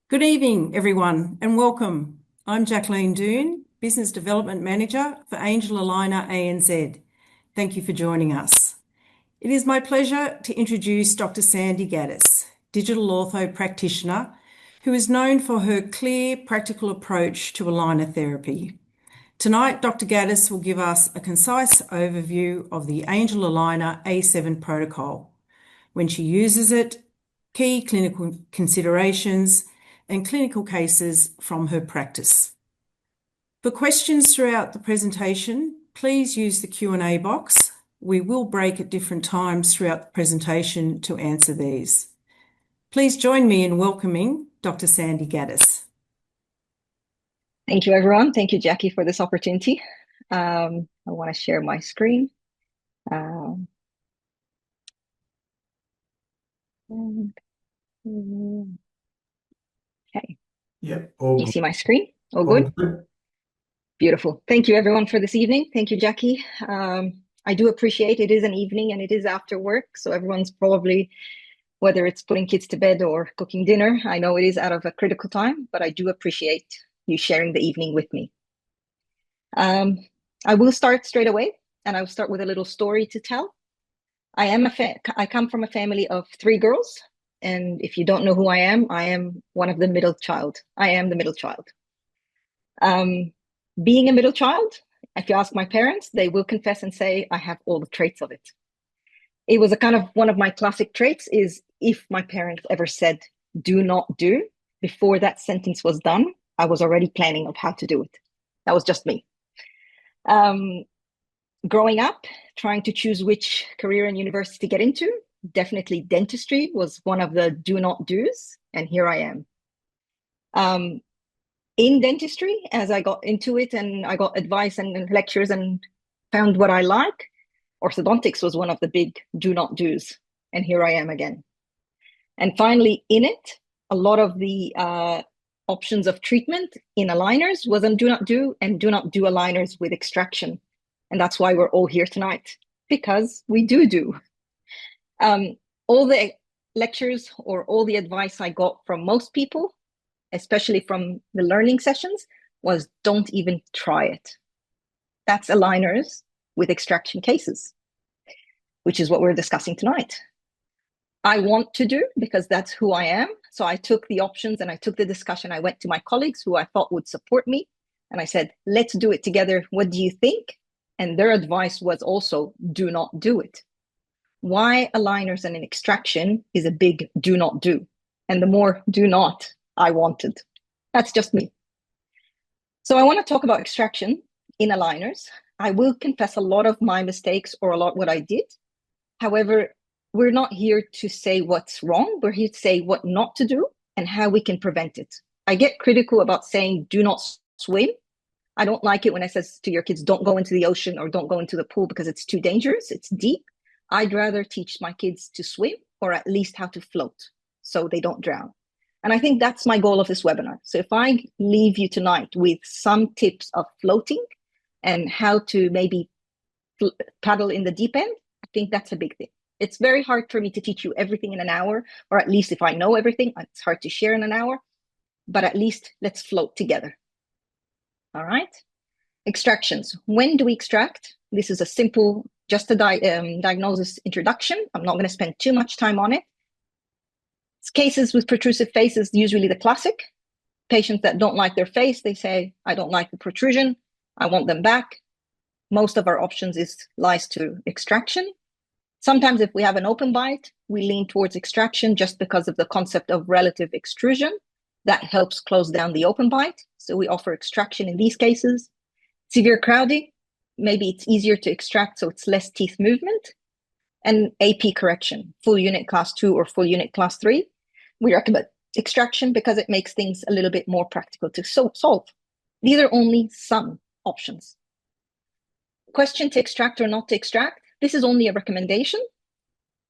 Good evening, everyone, and welcome. I'm Jacqueline Doon, Business Development Manager for Angel Aligner ANZ. Thank you for joining us. It is my pleasure to introduce Dr. Sandy Gatis, digital ortho practitioner, who is known for her clear, practical approach to aligner therapy. Tonight, Dr. Gatis will give us a concise overview of the Angel Aligner A7 protocol, when she uses it, key clinical considerations, and clinical cases from her practice. For questions throughout the presentation, please use the Q&A box. We will break at different times throughout the presentation to answer these. Please join me in welcoming Dr. Sandy Gatis. Thank you, everyone. Thank you, Jackie, for this opportunity. I want to share my screen. Okay. Yep. You see my screen? All good? Beautiful. Thank you, everyone, for this evening. Thank you, Jackie. I do appreciate it is an evening and it is after work, so everyone's probably, whether it's putting kids to bed or cooking dinner, I know it is out of a critical time, but I do appreciate you sharing the evening with me. I will start straight away, and I will start with a little story to tell. I come from a family of 3 girls. And if you don't know who I am one of the middle child. I am the middle child. Being a middle child, if you ask my parents, they will confess and say I have all the traits of it. It was a kind of one of my classic traits is if my parents ever said, do not do, before that sentence was done, I was already planning of how to do it. That was just me. Growing up, trying to choose which career and university to get into, definitely dentistry was one of the do not do's, and here I am. In dentistry, as I got into it and I got advice and lectures and found what I like, orthodontics was one of the big do not do's, and here I am again. And finally, in it, a lot of the options of treatment in aligners was on do not do and do not do aligners with extraction. And that's why we're all here tonight, because we do. All the lectures or all the advice I got from most people, especially from the learning sessions, was don't even try it. That's aligners with extraction cases, which is what we're discussing tonight. I want to do because that's who I am. So I took the options and I took the discussion. I went to my colleagues who I thought would support me. And I said, let's do it together. What do you think? And their advice was also do not do it. Why aligners and an extraction is a big do not do. And the more do not I wanted. That's just me. So I want to talk about extraction in aligners. I will confess a lot of my mistakes or a lot what I did. However, we're not here to say what's wrong. We're here to say what not to do and how we can prevent it. I get critical about saying do not swim. I don't like it when I says to your kids, don't go into the ocean or don't go into the pool because it's too dangerous. It's deep. I'd rather teach my kids to swim or at least how to float so they don't drown. And I think that's my goal of this webinar. So if I leave you tonight with some tips of floating and how to maybe paddle in the deep end, I think that's a big thing. It's very hard for me to teach you everything in an hour, or at least if I know everything, it's hard to share in an hour, but at least let's float together. All right. Extractions. When do we extract? This is a simple, just a diagnosis introduction. I'm not going to spend too much time on it. Cases with protrusive faces, usually the classic. Patients that don't like their face, they say, I don't like the protrusion. I want them back. Most of our options lies to extraction. Sometimes if we have an open bite, we lean towards extraction just because of the concept of relative extrusion. That helps close down the open bite. So we offer extraction in these cases. Severe crowding, maybe it's easier to extract, so it's less teeth movement. And AP correction, full unit class 2 or full unit class 3. We recommend extraction because it makes things a little bit more practical to solve. These are only some options. Question to extract or not to extract, this is only a recommendation.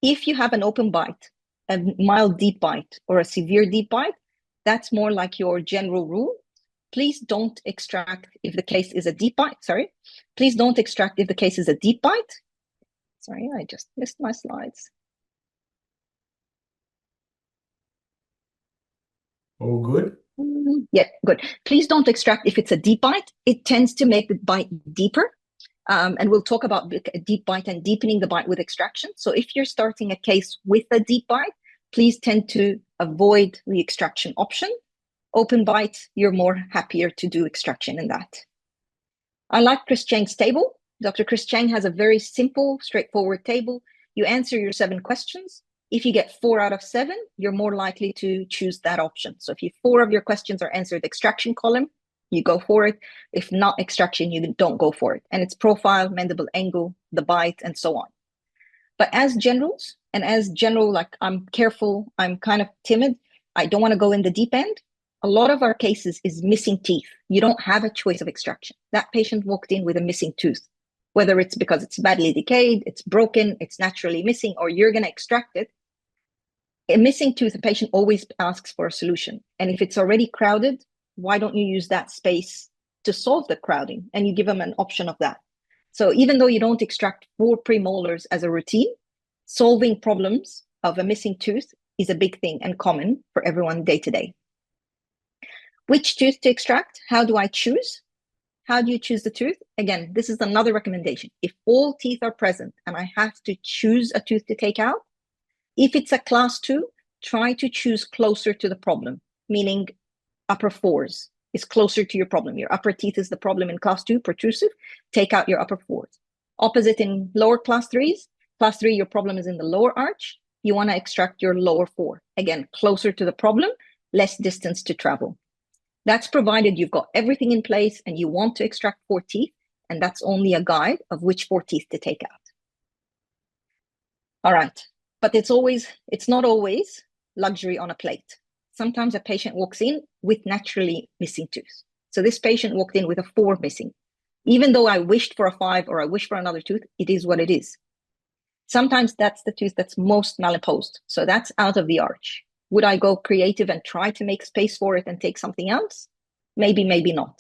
If you have an open bite, a mild deep bite, or a severe deep bite, that's more like your general rule. Please don't extract if the case is a deep bite. Please don't extract if the case is a deep bite. Sorry, I just missed my slides. All good? Yeah, good. Please don't extract if it's a deep bite. It tends to make the bite deeper. And we'll talk about a deep bite and deepening the bite with extraction. So if you're starting a case with a deep bite, please tend to avoid the extraction option. Open bite, you're more happier to do extraction in that. I like Chris Chang's table. Dr. Chris Chang has a very simple, straightforward table. You answer your 7 questions. If you get 4 out of 7, you're more likely to choose that option. So if 4 of your questions are answered extraction column, you go for it. If not extraction, you don't go for it. And it's profile, mandible angle, the bite, and so on. But as generals, and as general, like I'm careful, I'm kind of timid, I don't want to go in the deep end. A lot of our cases is missing teeth. You don't have a choice of extraction. That patient walked in with a missing tooth, whether it's because it's badly decayed, it's broken, it's naturally missing, or you're going to extract it. A missing tooth, a patient always asks for a solution. And if it's already crowded, why don't you use that space to solve the crowding? And you give them an option of that. So even though you don't extract 4 premolars as a routine, solving problems of a missing tooth is a big thing and common for everyone day to day. Which tooth to extract? How do I choose? How do you choose the tooth? Again, this is another recommendation. If all teeth are present and I have to choose a tooth to take out, if it's a class 2, try to choose closer to the problem, meaning upper 4s is closer to your problem. Your upper teeth is the problem in class 2, protrusive, take out your upper 4s. Opposite in lower class 3s. Class 3, your problem is in the lower arch. You want to extract your lower 4. Again, closer to the problem, less distance to travel. That's provided you've got everything in place and you want to extract 4 teeth, and that's only a guide of which 4 teeth to take out. All right, but it's not always luxury on a plate. Sometimes a patient walks in with naturally missing tooth. So this patient walked in with a 4 missing. Even though I wished for a 5 or I wish for another tooth, it is what it is. Sometimes that's the tooth that's most malimposed. So that's out of the arch. Would I go creative and try to make space for it and take something else? Maybe, maybe not.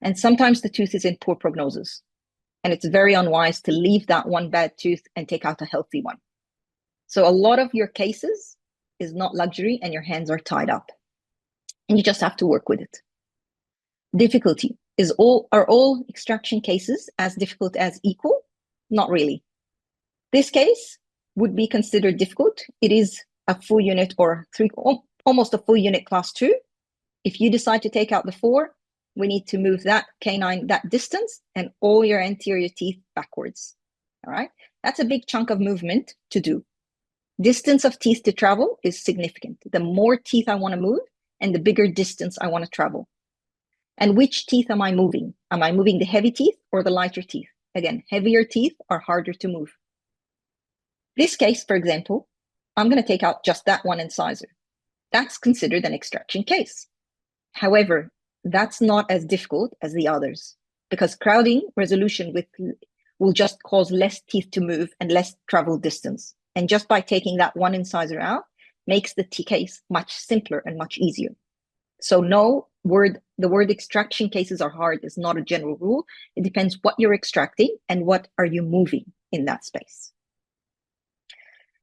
And sometimes the tooth is in poor prognosis. And it's very unwise to leave that one bad tooth and take out a healthy one. So a lot of your cases is not luxury and your hands are tied up. And you just have to work with it. Difficulty. Are all extraction cases as difficult as equal? Not really. This case would be considered difficult. It is a full unit or almost a full unit class 2. If you decide to take out the 4, we need to move that canine that distance and all your anterior teeth backwards. All right, that's a big chunk of movement to do. Distance of teeth to travel is significant. The more teeth I want to move and the bigger distance I want to travel. And which teeth am I moving? Am I moving the heavy teeth or the lighter teeth? Again, heavier teeth are harder to move. This case, for example, I'm going to take out just that one incisor. That's considered an extraction case. However, that's not as difficult as the others because crowding resolution will just cause less teeth to move and less travel distance. And just by taking that one incisor out makes the case much simpler and much easier. So the word extraction cases are hard is not a general rule. It depends what you're extracting and what are you moving in that space.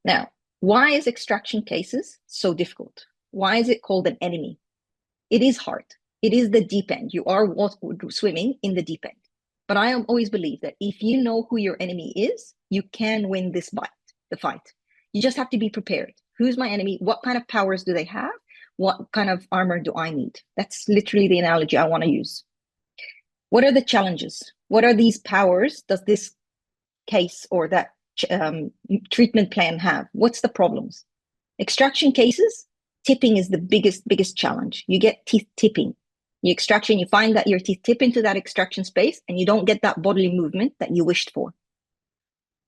Now, why is extraction cases so difficult? Why is it called an enemy? It is hard. It is the deep end. You are swimming in the deep end. But I always believe that if you know who your enemy is, you can win the fight. You just have to be prepared. Who's my enemy? What kind of powers do they have? What kind of armor do I need? That's literally the analogy I want to use. What are the challenges? What are these powers does this case or that treatment plan have? What's the problems? Extraction cases, tipping is the biggest challenge. You get teeth tipping. You extraction, you find that your teeth tip into that extraction space and you don't get that bodily movement that you wished for.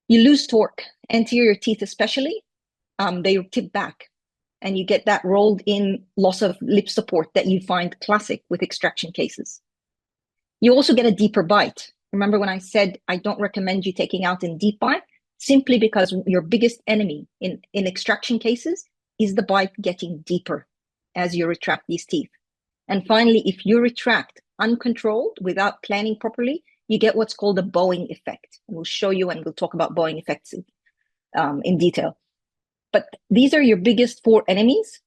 You lose torque. Anterior teeth especially, they tip back and you get that rolled in loss of lip support that you find classic with extraction cases. You also get a deeper bite. Remember when I said I don't recommend you taking out in deep bite? Simply because your biggest enemy in extraction cases is the bite getting deeper as you retract these teeth. And finally, if you retract uncontrolled without planning properly, you get what's called a bowing effect. And we'll show you and we'll talk about bowing effects in detail. But these are your biggest 4 enemies.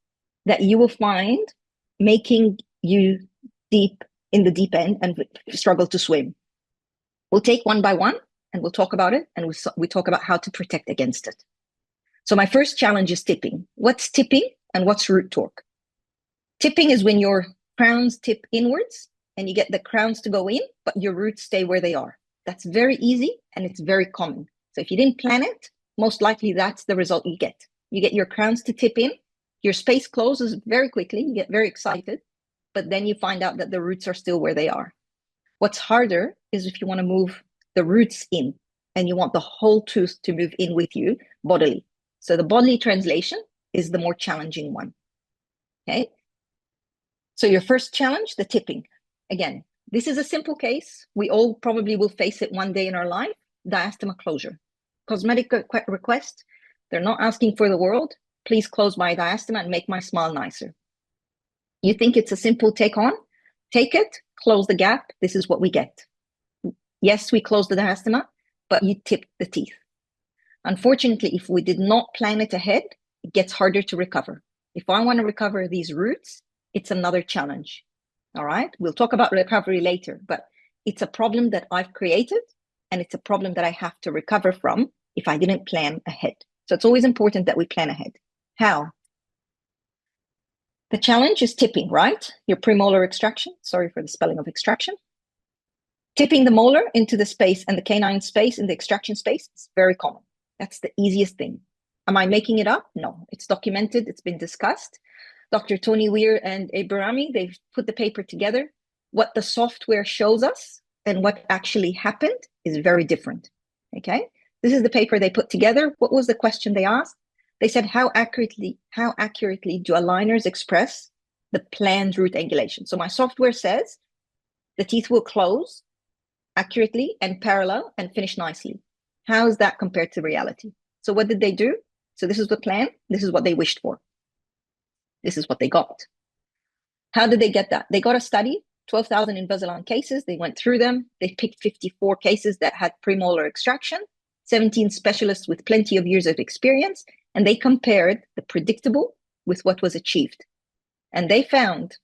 that you will find making you deep in the deep end and struggle to swim. We'll take one by one and we'll talk about it, and we talk about how to protect against it. So my first challenge is tipping. What's tipping and what's root torque? Tipping is when your crowns tip inwards and you get the crowns to go in, but your roots stay where they are. That's very easy and it's very common. So if you didn't plan it, most likely that's the result you get. You get your crowns to tip in, your space closes very quickly, you get very excited, but then you find out that the roots are still where they are. What's harder is if you want to move the roots in and you want the whole tooth to move in with you bodily. So the bodily translation is the more challenging one. Okay. So your first challenge, the tipping. Again, this is a simple case. We all probably will face it one day in our life. Diastema closure. Cosmetic request. They're not asking for the world. Please close my diastema and make my smile nicer. You think it's a simple take on? Take it, close the gap. This is what we get. Yes, we close the diastema, but you tip the teeth. Unfortunately, if we did not plan it ahead, it gets harder to recover. If I want to recover these roots, it's another challenge. All right, we'll talk about recovery later, but it's a problem that I've created, and it's a problem that I have to recover from if I didn't plan ahead. So it's always important that we plan ahead. How? The challenge is tipping, right? Your premolar extraction. Sorry for the spelling of extraction. Tipping the molar into the space and the canine space in the extraction space is very common. That's the easiest thing. Am I making it up? No, it's documented. It's been discussed. Dr. Tony Weir and Ibrahimi, they've put the paper together. What the software shows us and what actually happened is very different. Okay, this is the paper they put together. What was the question they asked? They said, how accurately do aligners express the planned root angulation? So my software says the teeth will close accurately and parallel and finish nicely. How is that compared to reality? So what did they do? So this is the plan. This is what they wished for. This is what they got. How did they get that? They got a study, 12,000 Invisalign cases. They went through them. They picked 54 cases that had premolar extraction, 17 specialists with plenty of years of experience, and they compared the predictable with what was achieved. And they found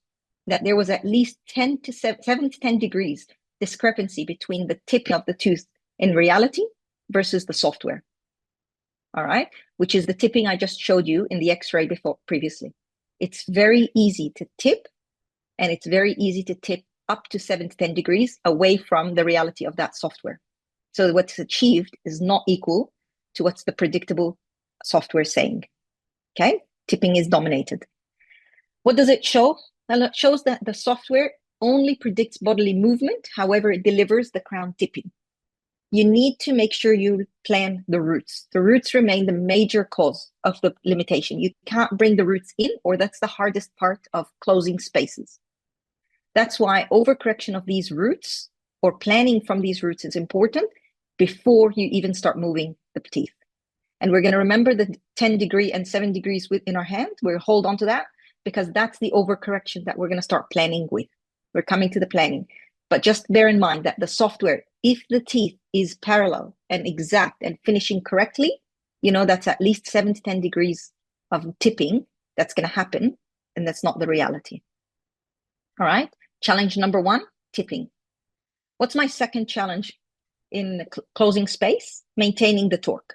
that there was at least 7 to 10 degrees discrepancy between the tip of the tooth in reality versus the software. All right, which is the tipping I just showed you in the X-ray previously. It's very easy to tip, and it's very easy to tip up to 7 to 10 degrees away from the reality of that software. So what's achieved is not equal to what's the predictable software saying. Okay, tipping is dominated. What does it show? Well, it shows that the software only predicts bodily movement, however, it delivers the crown tipping. You need to make sure you plan the roots. The roots remain the major cause of the limitation. You can't bring the roots in, or that's the hardest part of closing spaces. That's why overcorrection of these roots or planning from these roots is important before you even start moving the teeth. And we're going to remember the 10 degree and 7 degrees in our hand. We'll hold on to that because that's the overcorrection that we're going to start planning with. We're coming to the planning. But just bear in mind that the software, if the teeth is parallel and exact and finishing correctly, you know, that's at least 7 to 10 degrees of tipping that's going to happen, and that's not the reality. All right, challenge number 1, tipping. What's my second challenge in closing space? Maintaining the torque.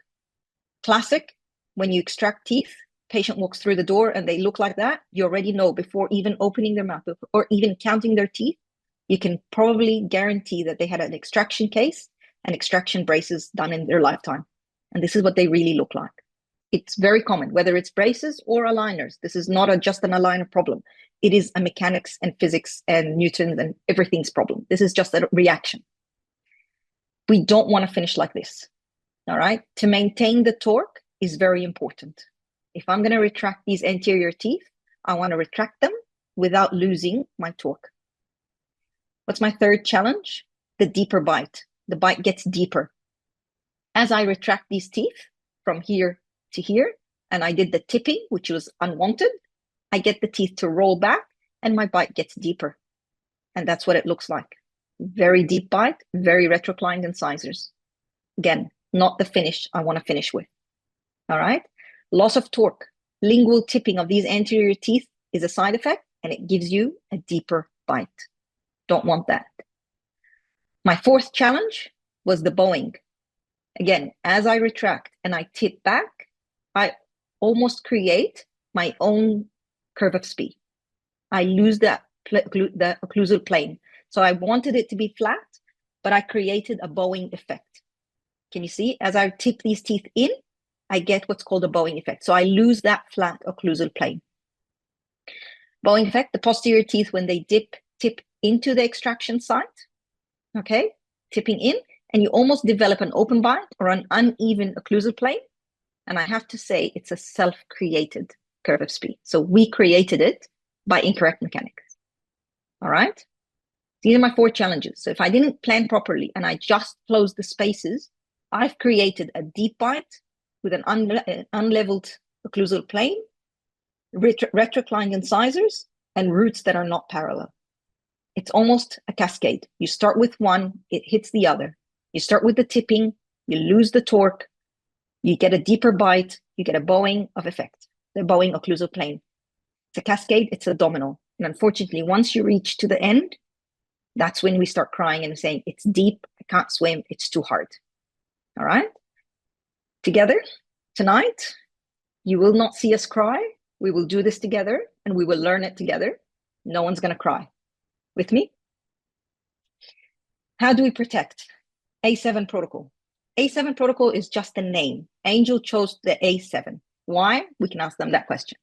Classic, when you extract teeth, patient walks through the door and they look like that, you already know before even opening their mouth or even counting their teeth, you can probably guarantee that they had an extraction case and extraction braces done in their lifetime. And this is what they really look like. It's very common, whether it's braces or aligners. This is not just an aligner problem. It is a mechanics and physics and Newton and everything's problem. This is just a reaction. We don't want to finish like this. All right. To maintain the torque is very important. If I'm going to retract these anterior teeth, I want to retract them without losing my torque. What's my third challenge? The deeper bite. The bite gets deeper. As I retract these teeth from here to here, and I did the tipping, which was unwanted, I get the teeth to roll back and my bite gets deeper. And that's what it looks like. Very deep bite, very retroclined incisors. Again, not the finish I want to finish with. All right. Loss of torque, lingual tipping of these anterior teeth is a side effect, and it gives you a deeper bite. Don't want that. My fourth challenge was the bowing. Again, as I retract and I tip back, I almost create my own curve of spee. I lose the occlusal plane. So I wanted it to be flat, but I created a bowing effect. Can you see? As I tip these teeth in, I get what's called a bowing effect. So I lose that flat occlusal plane. Bowing effect, the posterior teeth, when they tip into the extraction site, okay, tipping in, and you almost develop an open bite or an uneven occlusal plane. And I have to say it's a self-created curve of spee. So we created it by incorrect mechanics. All right? These are my 4 challenges. So if I didn't plan properly and I just closed the spaces, I've created a deep bite with an unleveled occlusal plane, retroclined incisors, and roots that are not parallel. It's almost a cascade. You start with one, it hits the other. You start with the tipping, you lose the torque, you get a deeper bite, you get a bowing of effect, the bowing occlusal plane. It's a cascade, it's a domino. And unfortunately, once you reach to the end, that's when we start crying and saying, it's deep, I can't swim, it's too hard. All right? Together, tonight, you will not see us cry. We will do this together and we will learn it together. No one's going to cry. With me? How do we protect? A7 protocol. A7 protocol is just a name. Angel chose the A7. Why? We can ask them that question.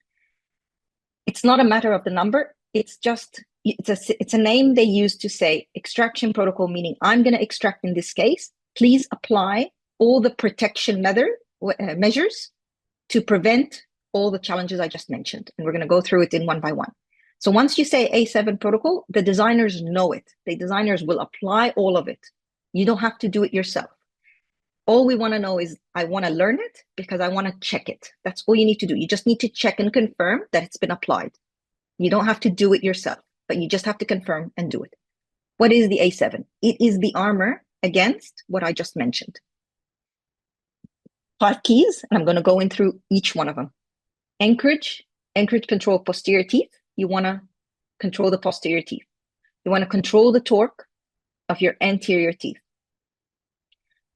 It's not a matter of the number. It's a name they use to say extraction protocol, meaning I'm going to extract in this case. Please apply all the protection measures to prevent all the challenges I just mentioned. And we're going to go through it in one by one. So once you say A7 protocol, the designers know it. The designers will apply all of it. You don't have to do it yourself. All we want to know is I want to learn it because I want to check it. That's all you need to do. You just need to check and confirm that it's been applied. You don't have to do it yourself, but you just have to confirm and do it. What is the A7? It is the armor against what I just mentioned. 5 keys, and I'm going to go in through each one of them. Anchorage control posterior teeth. You want to control the posterior teeth. You want to control the torque of your anterior teeth.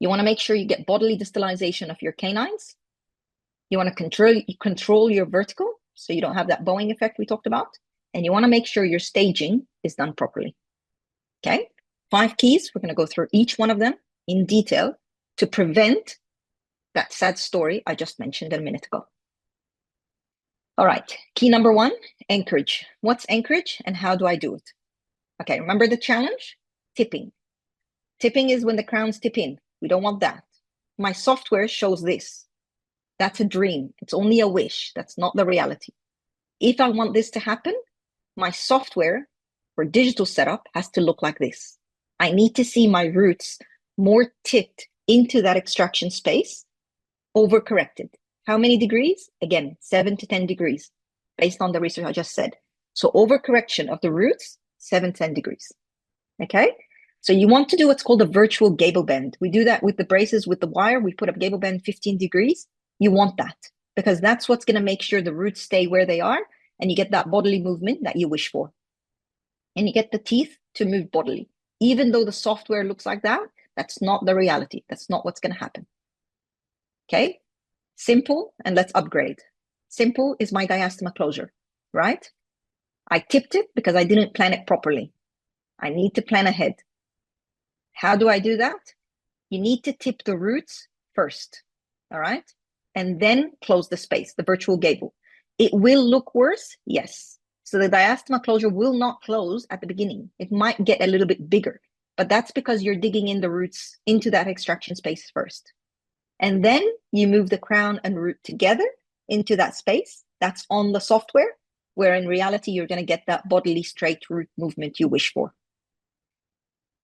You want to make sure you get bodily distalization of your canines. You want to control your vertical so you don't have that bowing effect we talked about. And you want to make sure your staging is done properly. Okay? 5 keys. We're going to go through each one of them in detail to prevent that sad story I just mentioned a minute ago. All right, key number 1, anchorage. What's anchorage and how do I do it? Okay, remember the challenge? Tipping. Tipping is when the crowns tip in. We don't want that. My software shows this. That's a dream. It's only a wish. That's not the reality. If I want this to happen, my software for digital setup has to look like this. I need to see my roots more tipped into that extraction space, overcorrected. How many degrees? Again, 7 to 10 degrees, based on the research I just said. So overcorrection of the roots, 7 to 10 degrees. Okay? So you want to do what's called a virtual gable bend. We do that with the braces, with the wire. We put up gable bend 15 degrees. You want that because that's what's going to make sure the roots stay where they are and you get that bodily movement that you wish for. And you get the teeth to move bodily. Even though the software looks like that, that's not the reality. That's not what's going to happen. Okay? Simple, and let's upgrade. Simple is my diastema closure, right? I tipped it because I didn't plan it properly. I need to plan ahead. How do I do that? You need to tip the roots first, all right? And then close the space, the virtual gable. It will look worse, yes. So the diastema closure will not close at the beginning. It might get a little bit bigger, but that's because you're digging in the roots into that extraction space first. And then you move the crown and root together into that space. That's on the software, where in reality, you're going to get that bodily straight root movement you wish for.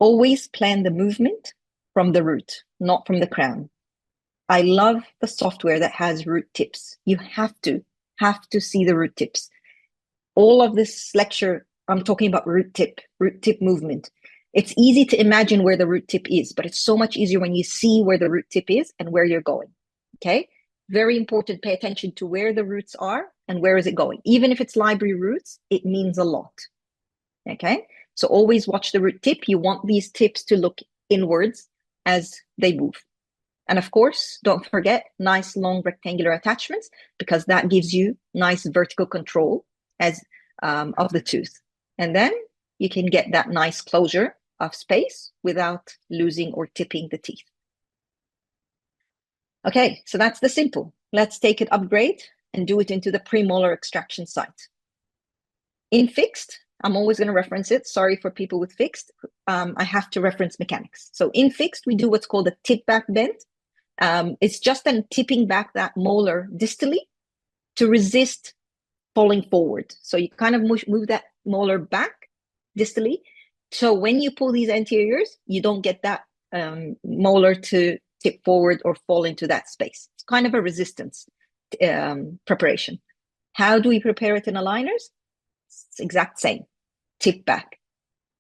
Always plan the movement from the root, not from the crown. I love the software that has root tips. You have to see the root tips. All of this lecture, I'm talking about root tip movement. It's easy to imagine where the root tip is, but it's so much easier when you see where the root tip is and where you're going, okay? very important. Pay attention to where the roots are and where is it going. Even if it's library roots, it means a lot. Okay, so always watch the root tip. You want these tips to look inwards as they move. And of course, don't forget nice long rectangular attachments, because that gives you nice vertical control as of the tooth. And then you can get that nice closure of space without losing or tipping the teeth. Okay, so that's the simple. Let's take it upgrade and do it into the premolar extraction site. In fixed, I'm always going to reference it. Sorry for people with fixed. I have to reference mechanics. So in fixed, we do what's called a tip back bend. It's just then tipping back that molar distally to resist falling forward. So you kind of move that molar back distally. So when you pull these anteriors, you don't get that molar to tip forward or fall into that space. It's kind of a resistance preparation. How do we prepare it in aligners? It's exact same. Tip back.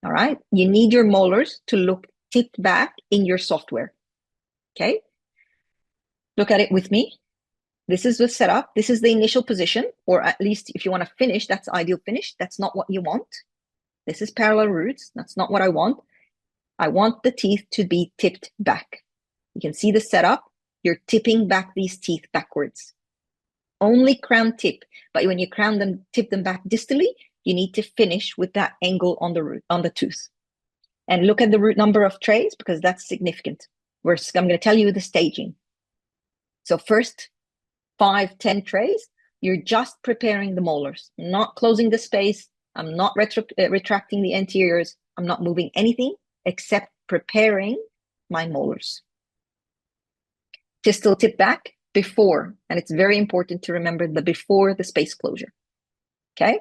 All right. You need your molars to look tipped back in your software. Okay. Look at it with me. This is the setup. This is the initial position, or at least if you want to finish, that's ideal finish. That's not what you want. This is parallel roots. That's not what I want. I want the teeth to be tipped back. You can see the setup. You're tipping back these teeth backwards. Only crown tip, but when you crown them, tip them back distally, you need to finish with that angle on the root, on the tooth. And look at the root number of trays, because that's significant. I'm going to tell you the staging. So first 5, 10 trays, you're just preparing the molars, not closing the space. I'm not retracting the anteriors. I'm not moving anything except preparing my molars. Distal tip back before, and it's very important to remember the before the space closure. Okay?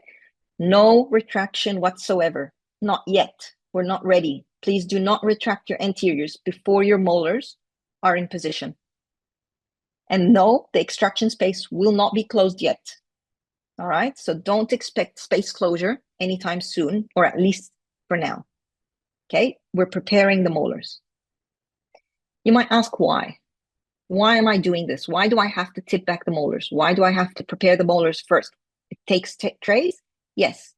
No retraction whatsoever. Not yet. We're not ready. Please do not retract your anteriors before your molars are in position. And no, the extraction space will not be closed yet. All right? So don't expect space closure anytime soon, or at least for now. Okay? We're preparing the molars. You might ask why. Why am I doing this? Why do I have to tip back the molars? Why do I have to prepare the molars first? It takes trays? Yes.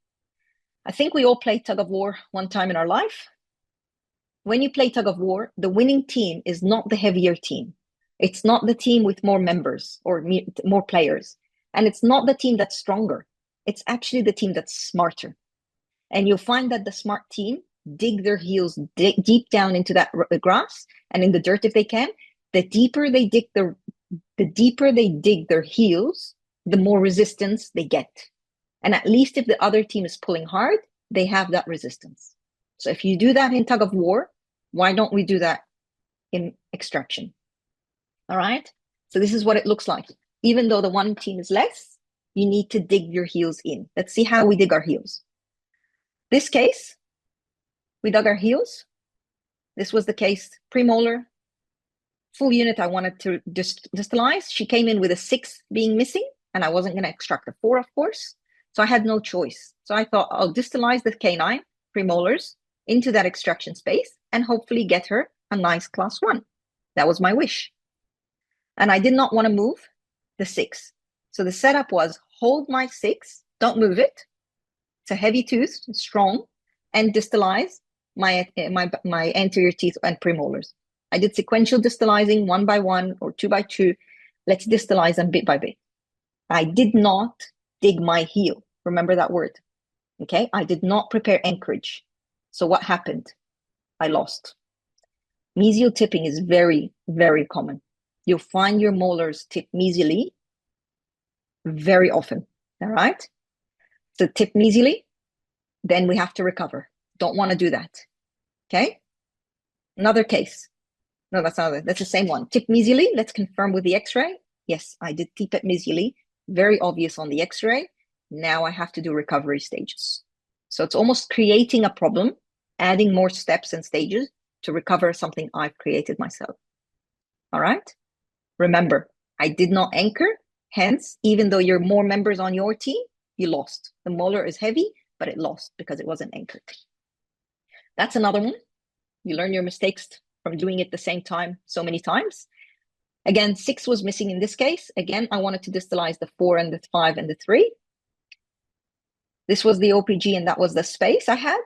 I think we all played tug of war one time in our life. When you play tug of war, the winning team is not the heavier team. It's not the team with more members or more players. And it's not the team that's stronger. It's actually the team that's smarter. And you'll find that the smart team dig their heels deep down into that grass and in the dirt if they can. The deeper they dig their heels, the more resistance they get. And at least if the other team is pulling hard, they have that resistance. So if you do that in tug of war, why don't we do that in extraction? All right. So this is what it looks like. Even though the one team is less, you need to dig your heels in. Let's see how we dig our heels. This case, we dug our heels. This was the case premolar. Full unit I wanted to distalize. She came in with a 6 being missing, and I wasn't going to extract a 4, of course. So I had no choice. So I thought I'll distalize the canine premolars into that extraction space and hopefully get her a nice class 1. That was my wish. And I did not want to move the 6. So the setup was hold my 6, don't move it. It's a heavy tooth, strong, and distalize my anterior teeth and premolars. I did sequential distalizing 1 by 1 or 2 by 2. Let's distalize them bit by bit. I did not dig my heel. Remember that word. Okay? I did not prepare anchorage. So what happened? I lost. Mesial tipping is very, very common. You'll find your molars tip mesially very often. All right? So tip mesially, then we have to recover. Don't want to do that. Okay? Another case. No, that's not it. That's the same one. Tip mesially. Let's confirm with the x-ray. Yes, I did tip it mesially. Very obvious on the x-ray. Now I have to do recovery stages. So it's almost creating a problem, adding more steps and stages to recover something I've created myself. All right? Remember, I did not anchor. Hence, even though you're more members on your team, you lost. The molar is heavy, but it lost because it wasn't anchored. That's another one. You learn your mistakes from doing it the same time so many times. Again, 6 was missing in this case. Again, I wanted to distalize the 4 and the 5 and the 3. This was the OPG and that was the space I had.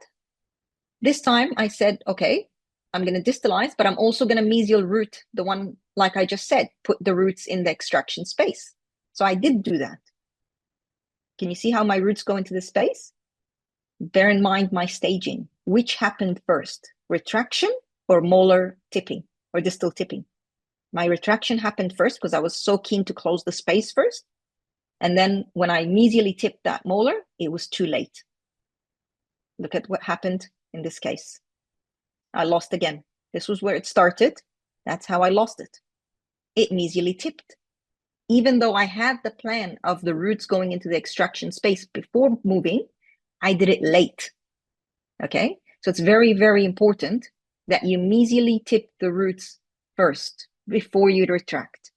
This time I said, okay, I'm going to distalize, but I'm also going to mesial root the one, like I just said, put the roots in the extraction space. So I did do that. Can you see how my roots go into the space? Bear in mind my staging. Which happened first, retraction or molar tipping or distal tipping? My retraction happened first because I was so keen to close the space first. And then when I mesially tipped that molar, it was too late. Look at what happened in this case. I lost again. This was where it started. That's how I lost it. It mesially tipped. Even though I had the plan of the roots going into the extraction space before moving, I did it late. Okay? So it's very, very important that you mesially tip the roots first before you retract.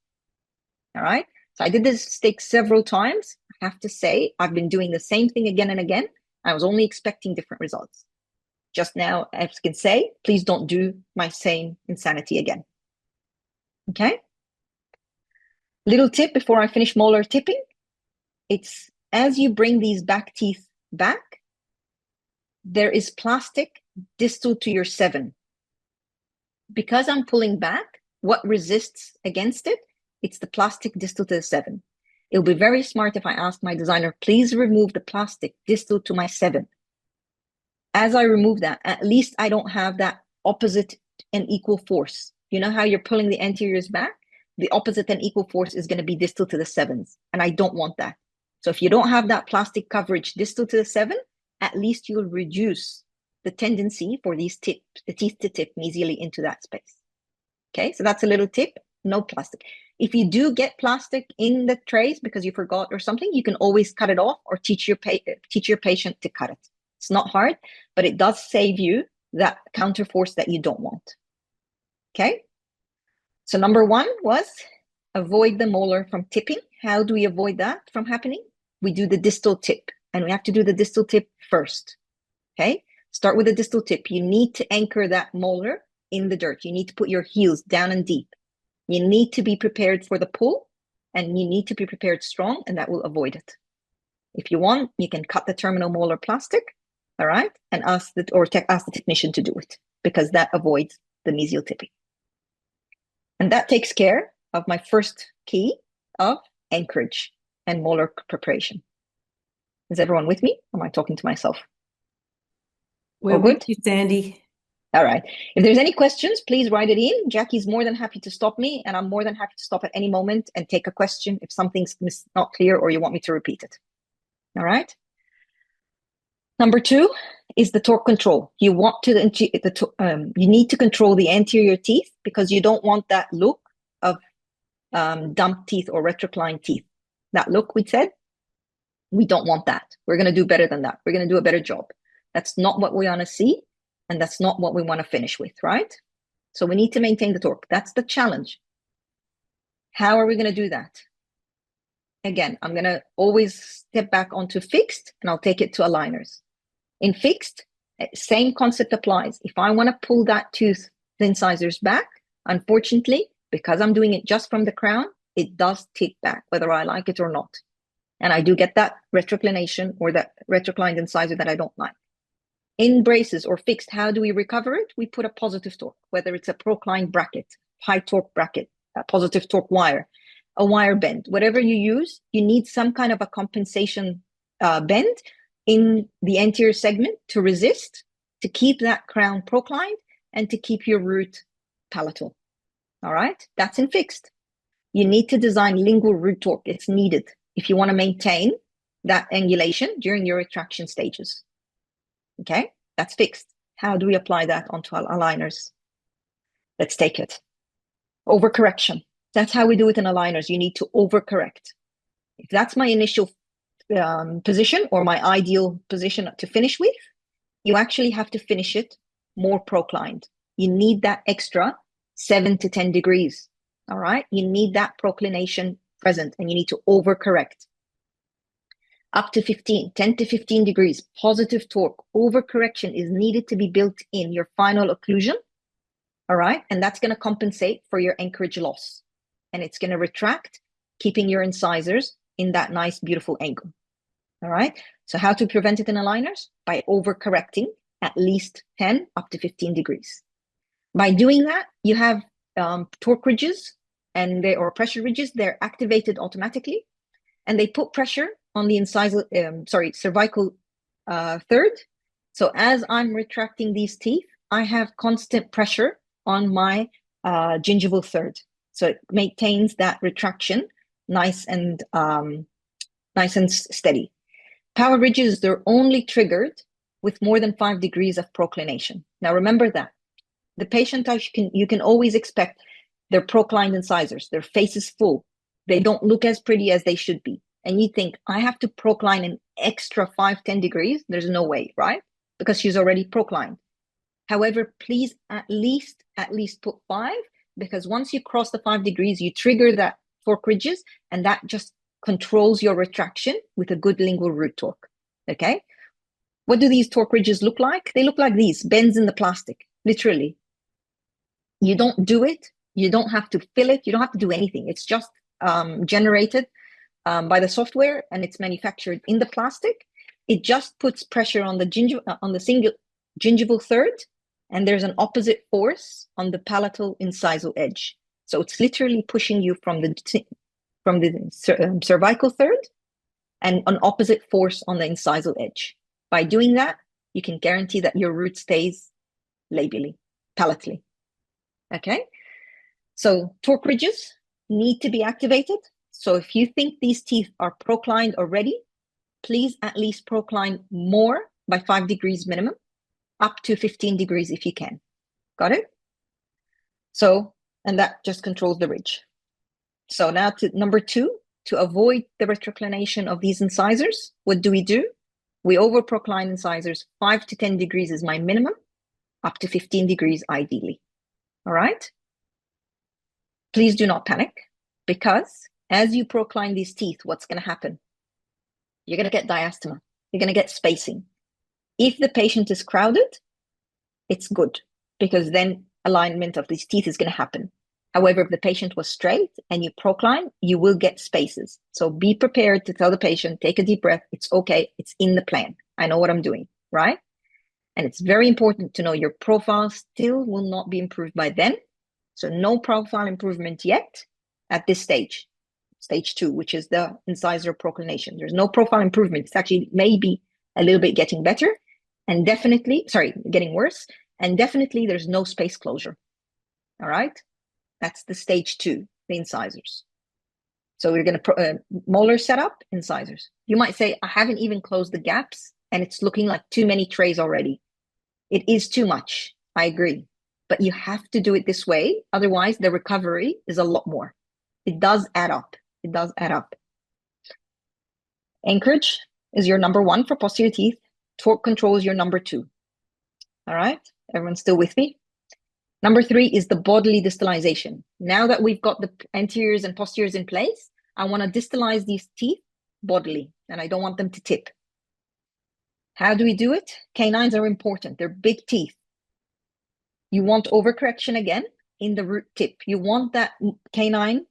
All right? So I did this mistake several times. I have to say, I've been doing the same thing again and again. I was only expecting different results. Just now, as I can say, please don't do my same insanity again. Okay? Little tip before I finish molar tipping. It's as you bring these back teeth back, there is plastic distal to your 7. Because I'm pulling back, what resists against it? It's the plastic distal to the 7. It would be very smart if I asked my designer, please remove the plastic distal to my 7. As I remove that, at least I don't have that opposite and equal force. You know how you're pulling the anteriors back? The opposite and equal force is going to be distal to the 7s, and I don't want that. So if you don't have that plastic coverage distal to the 7, at least you'll reduce the tendency for the teeth to tip mesially into that space. Okay, so that's a little tip, no plastic. If you do get plastic in the trays because you forgot or something, you can always cut it off or teach your patient to cut it. It's not hard, but it does save you that counter force that you don't want. Okay, so number 1 was avoid the molar from tipping. How do we avoid that from happening? We do the distal tip, and we have to do the distal tip first. Okay, start with the distal tip. You need to anchor that molar in the dirt. You need to put your heels down and deep. You need to be prepared for the pull, and you need to be prepared strong, and that will avoid it. If you want, you can cut the terminal molar plastic, all right, and ask the technician to do it, because that avoids the mesial tipping. And that takes care of my first key of anchorage and molar preparation. Is everyone with me? Or am I talking to myself? We're with you, Sandy. All right. If there's any questions, please write it in. Jackie's more than happy to stop me, and I'm more than happy to stop at any moment and take a question if something's not clear or you want me to repeat it. All right. Number 2 is the torque control. You want to you need to control the anterior teeth because you don't want that look of dump teeth or retroclined teeth. That look we said, we don't want that. We're going to do better than that. We're going to do a better job. That's not what we want to see, and that's not what we want to finish with, right? So we need to maintain the torque. That's the challenge. How are we going to do that? Again, I'm going to always step back onto fixed, and I'll take it to aligners. In fixed, same concept applies. If I want to pull that tooth, the incisors back, unfortunately, because I'm doing it just from the crown, it does tick back, whether I like it or not. And I do get that retroclination or that retroclined incisor that I don't like. In braces or fixed, how do we recover it? We put a positive torque, whether it's a proclined bracket, high torque bracket, a positive torque wire, a wire bend, whatever you use, you need some kind of a compensation bend in the anterior segment to resist, to keep that crown proclined, and to keep your root palatal. All right, that's in fixed. You need to design lingual root torque. It's needed if you want to maintain that angulation during your retraction stages. Okay, that's fixed. How do we apply that onto aligners? Let's take it. Overcorrection. That's how we do it in aligners. You need to overcorrect. If that's my initial position or my ideal position to finish with, you actually have to finish it more proclined. You need that extra 7 to 10 degrees. All right, you need that proclination present, and you need to overcorrect. Up to 10 to 15 degrees, positive torque, overcorrection is needed to be built in your final occlusion. All right, and that's going to compensate for your anchorage loss. and it's going to retract, keeping your incisors in that nice, beautiful angle. All right. So how to prevent it in aligners? By overcorrecting at least 10 up to 15 degrees. By doing that, you have torque ridges or pressure ridges. They're activated automatically, and they put pressure on the cervical third. So as I'm retracting these teeth, I have constant pressure on my gingival third. So it maintains that retraction nice and steady. Power ridges, they're only triggered with more than 5 degrees of proclination. Now remember that. The patient, you can always expect their proclined incisors. Their face is full. They don't look as pretty as they should be. And you think, I have to procline an extra 5-10 degrees? There's no way, right? Because she's already proclined. However, please at least put 5, because once you cross the 5 degrees, you trigger that torque ridges, and that just controls your retraction with a good lingual root torque. Okay? What do these torque ridges look like? They look like these, bends in the plastic, literally. You don't do it. You don't have to fill it. You don't have to do anything. It's just generated by the software, and it's manufactured in the plastic. It just puts pressure on the single gingival third, and there's an opposite force on the palatal incisal edge. So it's literally pushing you from the cervical third and an opposite force on the incisal edge. By doing that, you can guarantee that your root stays palatally. Okay? So torque ridges need to be activated. So if you think these teeth are proclined already, please at least procline more by 5 degrees minimum, up to 15 degrees if you can. Got it? So, and that just controls the ridge. So now to number 2, to avoid the retroclination of these incisors, what do? We overprocline incisors. 5 to 10 degrees is my minimum, up to 15 degrees ideally. All right? Please do not panic, because as you procline these teeth, what's going to happen? You're going to get diastema. You're going to get spacing. If the patient is crowded, it's good, because then alignment of these teeth is going to happen. However, if the patient was straight and you procline, you will get spaces. So be prepared to tell the patient, take a deep breath. It's okay. It's in the plan. I know what I'm doing, right? And it's very important to know your profile still will not be improved by then. So no profile improvement yet at this stage, stage 2, which is the incisor proclination. There's no profile improvement. It's actually maybe a little bit getting better and getting worse. And definitely there's no space closure. All right. That's the stage 2, the incisors. So we're going to molar setup, incisors. You might say, I haven't even closed the gaps and it's looking like too many trays already. It is too much. I agree. But you have to do it this way. Otherwise, the recovery is a lot more. It does add up. It does add up. Anchorage is your number 1 for posterior teeth. Torque control is your number 2. All right. Everyone still with me? Number 3 is the bodily distalization. Now that we've got the anteriors and posteriors in place, I want to distalize these teeth bodily, and I don't want them to tip. How do we do it? Canines are important. They're big teeth. You want overcorrection again in the root tip. You want that canine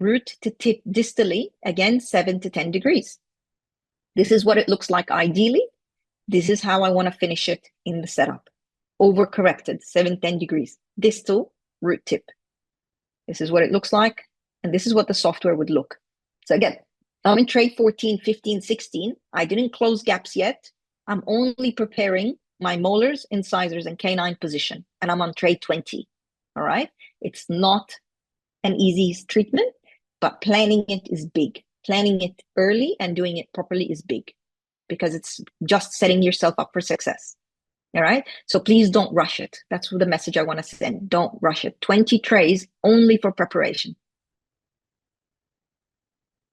root to tip distally, again, 7 to 10 degrees. This is what it looks like ideally. This is how I want to finish it in the setup. Overcorrected, 7-10 degrees, distal root tip. This is what it looks like, and this is what the software would look. So again, I'm in tray 14, 15, 16. I didn't close gaps yet. I'm only preparing my molars, incisors, and canine position, and I'm on tray 20. All right? It's not an easy treatment, but planning it is big. Planning it early and doing it properly is big, because it's just setting yourself up for success. All right. So please don't rush it. That's the message I want to send. Don't rush it. 20 trays only for preparation.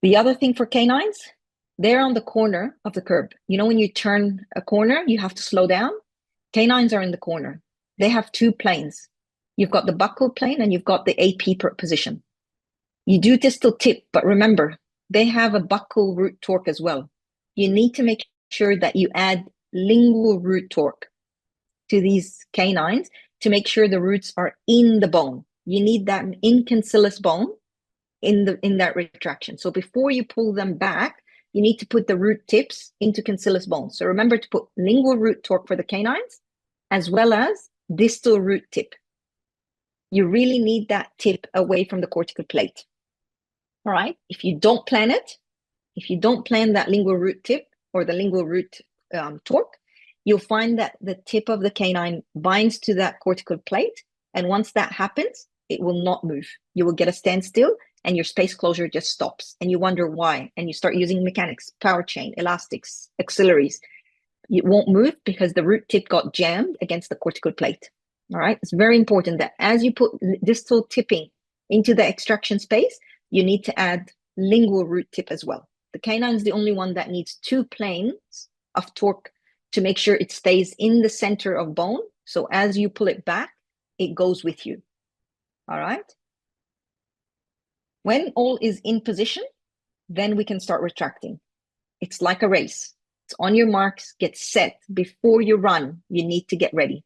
The other thing for canines, they're on the corner of the curb. You know, when you turn a corner, you have to slow down. Canines are in the corner. They have 2 planes. You've got the buccal plane and you've got the AP position. You do distal tip, but remember, they have a buccal root torque as well. You need to make sure that you add lingual root torque to these canines to make sure the roots are in the bone. You need that incancellous bone in that retraction. So before you pull them back, you need to put the root tips into cancellous bones. So remember to put lingual root torque for the canines, as well as distal root tip. You really need that tip away from the cortical plate. All right. If you don't plan it, if you don't plan that lingual root tip or the lingual root torque, you'll find that the tip of the canine binds to that cortical plate. And once that happens, it will not move. You will get a standstill and your space closure just stops. And you wonder why. And you start using mechanics, power chain, elastics, auxiliaries. It won't move because the root tip got jammed against the cortical plate. All right. It's very important that as you put distal tipping into the extraction space, you need to add lingual root tip as well. The canine is the only one that needs 2 planes of torque to make sure it stays in the center of bone. So as you pull it back, it goes with you. All right. When all is in position, then we can start retracting. It's like a race. It's on your marks, get set. Before you run, you need to get ready.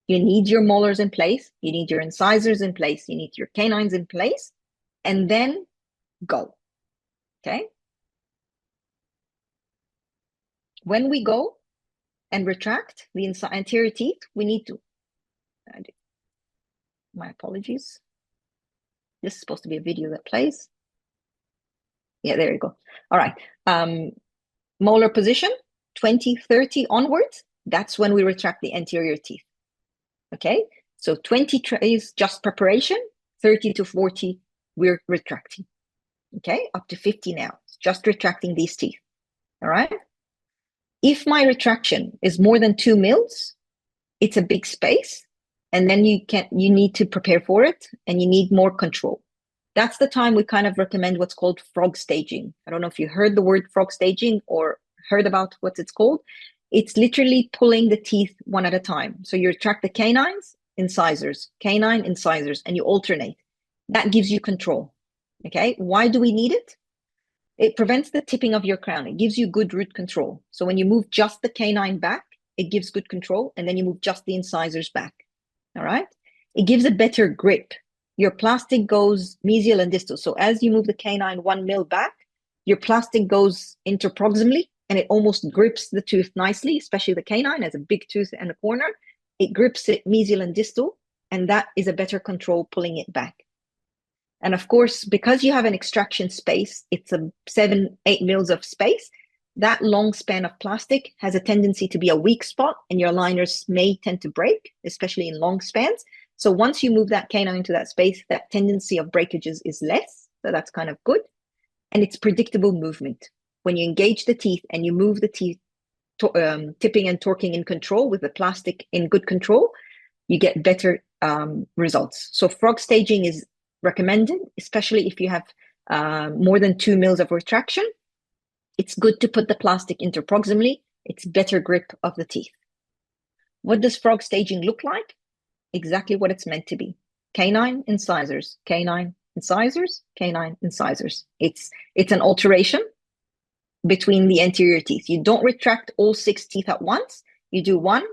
You need your molars in place. You need your incisors in place. You need your canines in place. And then go. Okay. When we go and retract the anterior teeth, we need to, my apologies. This is supposed to be a video that plays. Yeah, there you go. All right. Molar position, 20, 30 onwards. That's when we retract the anterior teeth. Okay. So 20 is just preparation, 30 to 40, we're retracting. Okay. Up to 50 now. It's just retracting these teeth. All right. If my retraction is more than 2 mils, it's a big space. And then you need to prepare for it and you need more control. That's the time we kind of recommend what's called frog staging. I don't know if you heard the word frog staging or heard about what it's called. It's literally pulling the teeth one at a time. So you retract the canines, incisors, canine, incisors, and you alternate. That gives you control. Okay. Why do we need it? It prevents the tipping of your crown. It gives you good root control. So when you move just the canine back, it gives good control. And then you move just the incisors back. All right. It gives a better grip. Your plastic goes mesial and distal. So as you move the canine 1 mil back, your plastic goes interproximally and it almost grips the tooth nicely, especially the canine has a big tooth in the corner. It grips it mesial and distal, and that is a better control pulling it back. And of course, because you have an extraction space, it's a 7-8 mils of space. That long span of plastic has a tendency to be a weak spot, and your aligners may tend to break, especially in long spans. So once you move that canine into that space, that tendency of breakages is less. So that's kind of good. And it's predictable movement. When you engage the teeth and you move the teeth, tipping and torquing in control with the plastic in good control, you get better results. So frog staging is recommended, especially if you have more than 2 mils of retraction. It's good to put the plastic interproximally. It's better grip of the teeth. What does frog staging look like? Exactly what it's meant to be. Canine, incisors, canine, incisors, canine, incisors. It's an alteration between the anterior teeth. You don't retract all 6 teeth at once. You do one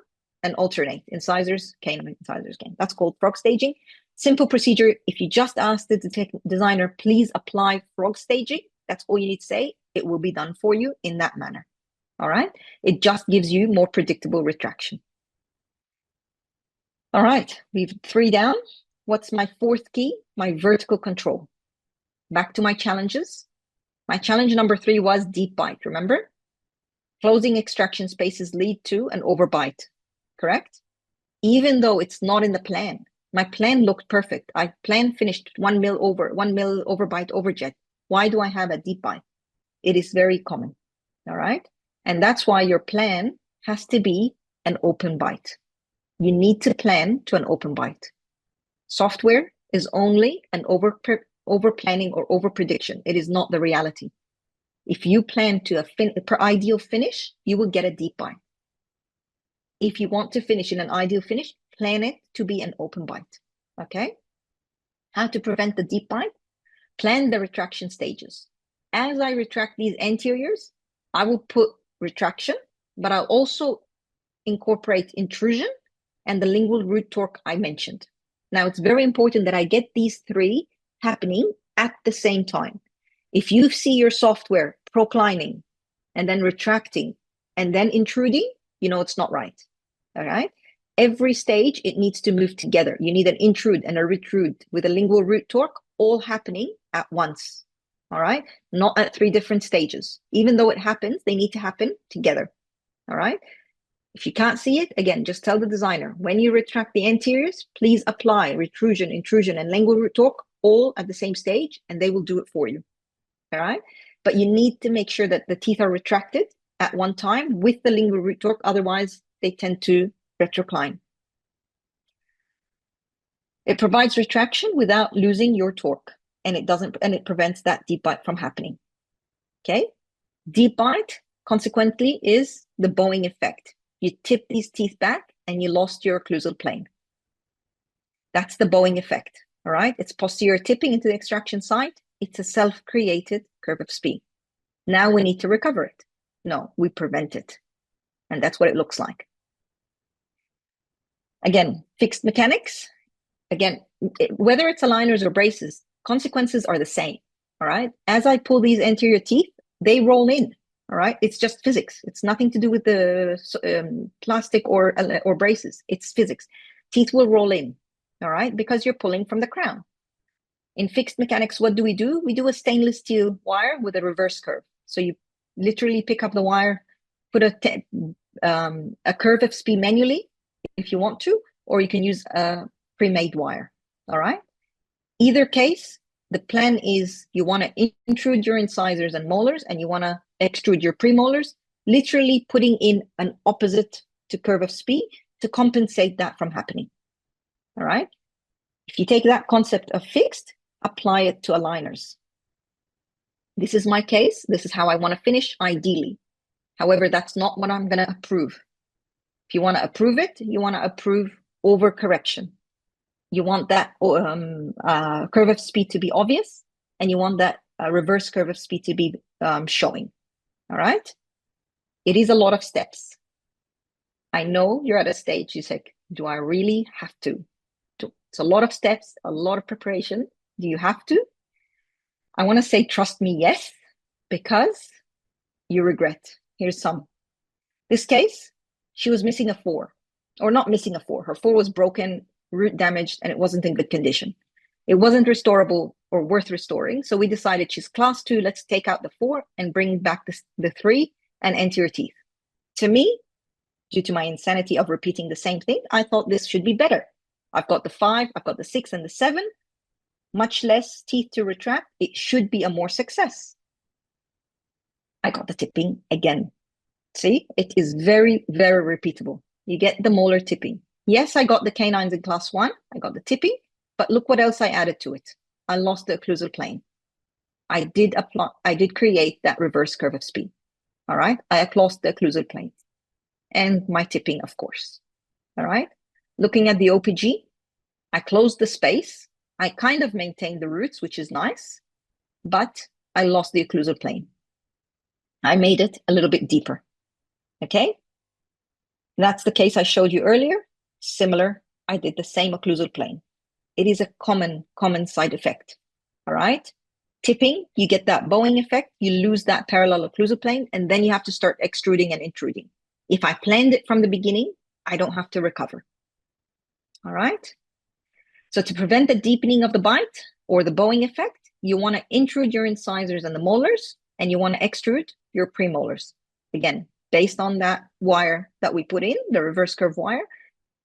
and alternate. Incisors, canine, incisors, canine. That's called frog staging. Simple procedure. If you just ask the designer, please apply frog staging, that's all you need to say. It will be done for you in that manner. All right. It just gives you more predictable retraction. All right. We've 3 down. What's my 4th key? My vertical control. Back to my challenges. My challenge number 3 was deep bite. Remember? Closing extraction spaces lead to an overbite. Correct? Even though it's not in the plan. My plan looked perfect. I plan finished 1 mil overbite overjet. Why do I have a deep bite? It is very common. All right. And that's why your plan has to be an open bite. You need to plan to an open bite. Software is only an over planning or over prediction. It is not the reality. If you plan to per ideal finish, you will get a deep bite. If you want to finish in an ideal finish, plan it to be an open bite. Okay. How to prevent the deep bite? Plan the retraction stages. As I retract these anteriors, I will put retraction, but I'll also incorporate intrusion and the lingual root torque I mentioned. Now, it's very important that I get these 3 happening at the same time. If you see your software proclining and then retracting and then intruding, you know it's not right. All right. Every stage, it needs to move together. You need an intrude and a retrude with a lingual root torque all happening at once. All right. Not at 3 different stages. Even though it happens, they need to happen together. All right. If you can't see it, again, just tell the designer, when you retract the anteriors, please apply retrusion, intrusion, and lingual root torque all at the same stage, and they will do it for you. All right. But you need to make sure that the teeth are retracted at one time with the lingual root torque. Otherwise, they tend to retrocline. It provides retraction without losing your torque, and it prevents that deep bite from happening. Okay. Deep bite, consequently, is the bowing effect. You tip these teeth back and you lost your occlusal plane. That's the bowing effect. All right. It's posterior tipping into the extraction site. It's a self-created curve of spee. Now we need to recover it. No, we prevent it. And that's what it looks like. Again, fixed mechanics. Again, whether it's aligners or braces, consequences are the same. All right. As I pull these anterior teeth, they roll in. All right. It's just physics. It's nothing to do with the plastic or braces. It's physics. Teeth will roll in. All right. Because you're pulling from the crown. In fixed mechanics, what do? We do a stainless steel wire with a reverse curve. So you literally pick up the wire, put a curve of spee manually if you want to, or you can use a pre-made wire. All right. Either case, the plan is you want to intrude your incisors and molars, and you want to extrude your premolars, literally putting in an opposite to curve of spee to compensate that from happening. All right. If you take that concept of fixed, apply it to aligners. This is my case. This is how I want to finish, ideally. However, that's not what I'm going to approve. If you want to approve it, you want to approve overcorrection. You want that curve of spee to be obvious, and you want that reverse curve of spee to be showing. All right. It is a lot of steps. I know you're at a stage, you say, do I really have to? It's a lot of steps, a lot of preparation. Do you have to? I want to say, trust me, yes, because you regret. Here's some. This case, she was missing a 4, or not missing a 4. Her 4 was broken, root damaged, and it wasn't in good condition. It wasn't restorable or worth restoring. So we decided she's class 2. Let's take out the 4 and bring back the 3 and anterior teeth. To me, due to my insanity of repeating the same thing, I thought this should be better. I've got the 5, I've got the 6 and the 7, much less teeth to retract. It should be a more success. I got the tipping again. See, it is very, very repeatable. You get the molar tipping. Yes, I got the canines in class 1. I got the tipping, but look what else I added to it. I lost the occlusal plane. I did create that reverse curve of spee. All right. I lost the occlusal plane and my tipping, of course. All right. Looking at the OPG, I closed the space. I kind of maintained the roots, which is nice, but I lost the occlusal plane. I made it a little bit deeper. Okay. That's the case I showed you earlier. Similar. I did the same occlusal plane. It is a common side effect. All right. Tipping, you get that bowing effect. You lose that parallel occlusal plane, and then you have to start extruding and intruding. If I planned it from the beginning, I don't have to recover. All right. So to prevent the deepening of the bite or the bowing effect, you want to intrude your incisors and the molars, and you want to extrude your premolars. Again, based on that wire that we put in, the reverse curve wire,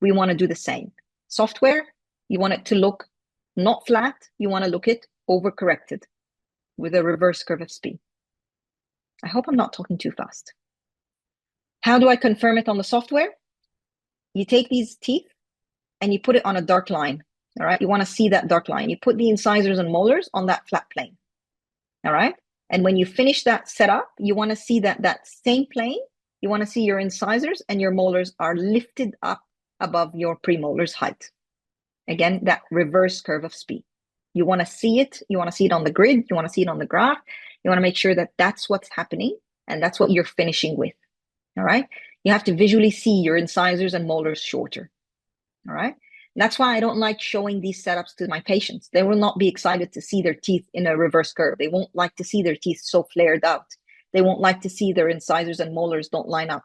we want to do the same. Software, you want it to look not flat. You want to look it overcorrected with a reverse curve of spee. I hope I'm not talking too fast. How do I confirm it on the software? You take these teeth and you put it on a dark line. All right. You want to see that dark line. You put the incisors and molars on that flat plane. All right. And when you finish that setup, you want to see that same plane. You want to see your incisors and your molars are lifted up above your premolars height. Again, that reverse curve of spee. You want to see it. You want to see it on the grid. You want to see it on the graph. You want to make sure that that's what's happening and that's what you're finishing with. All right. You have to visually see your incisors and molars shorter. All right. That's why I don't like showing these setups to my patients. They will not be excited to see their teeth in a reverse curve. They won't like to see their teeth so flared out. They won't like to see their incisors and molars don't line up,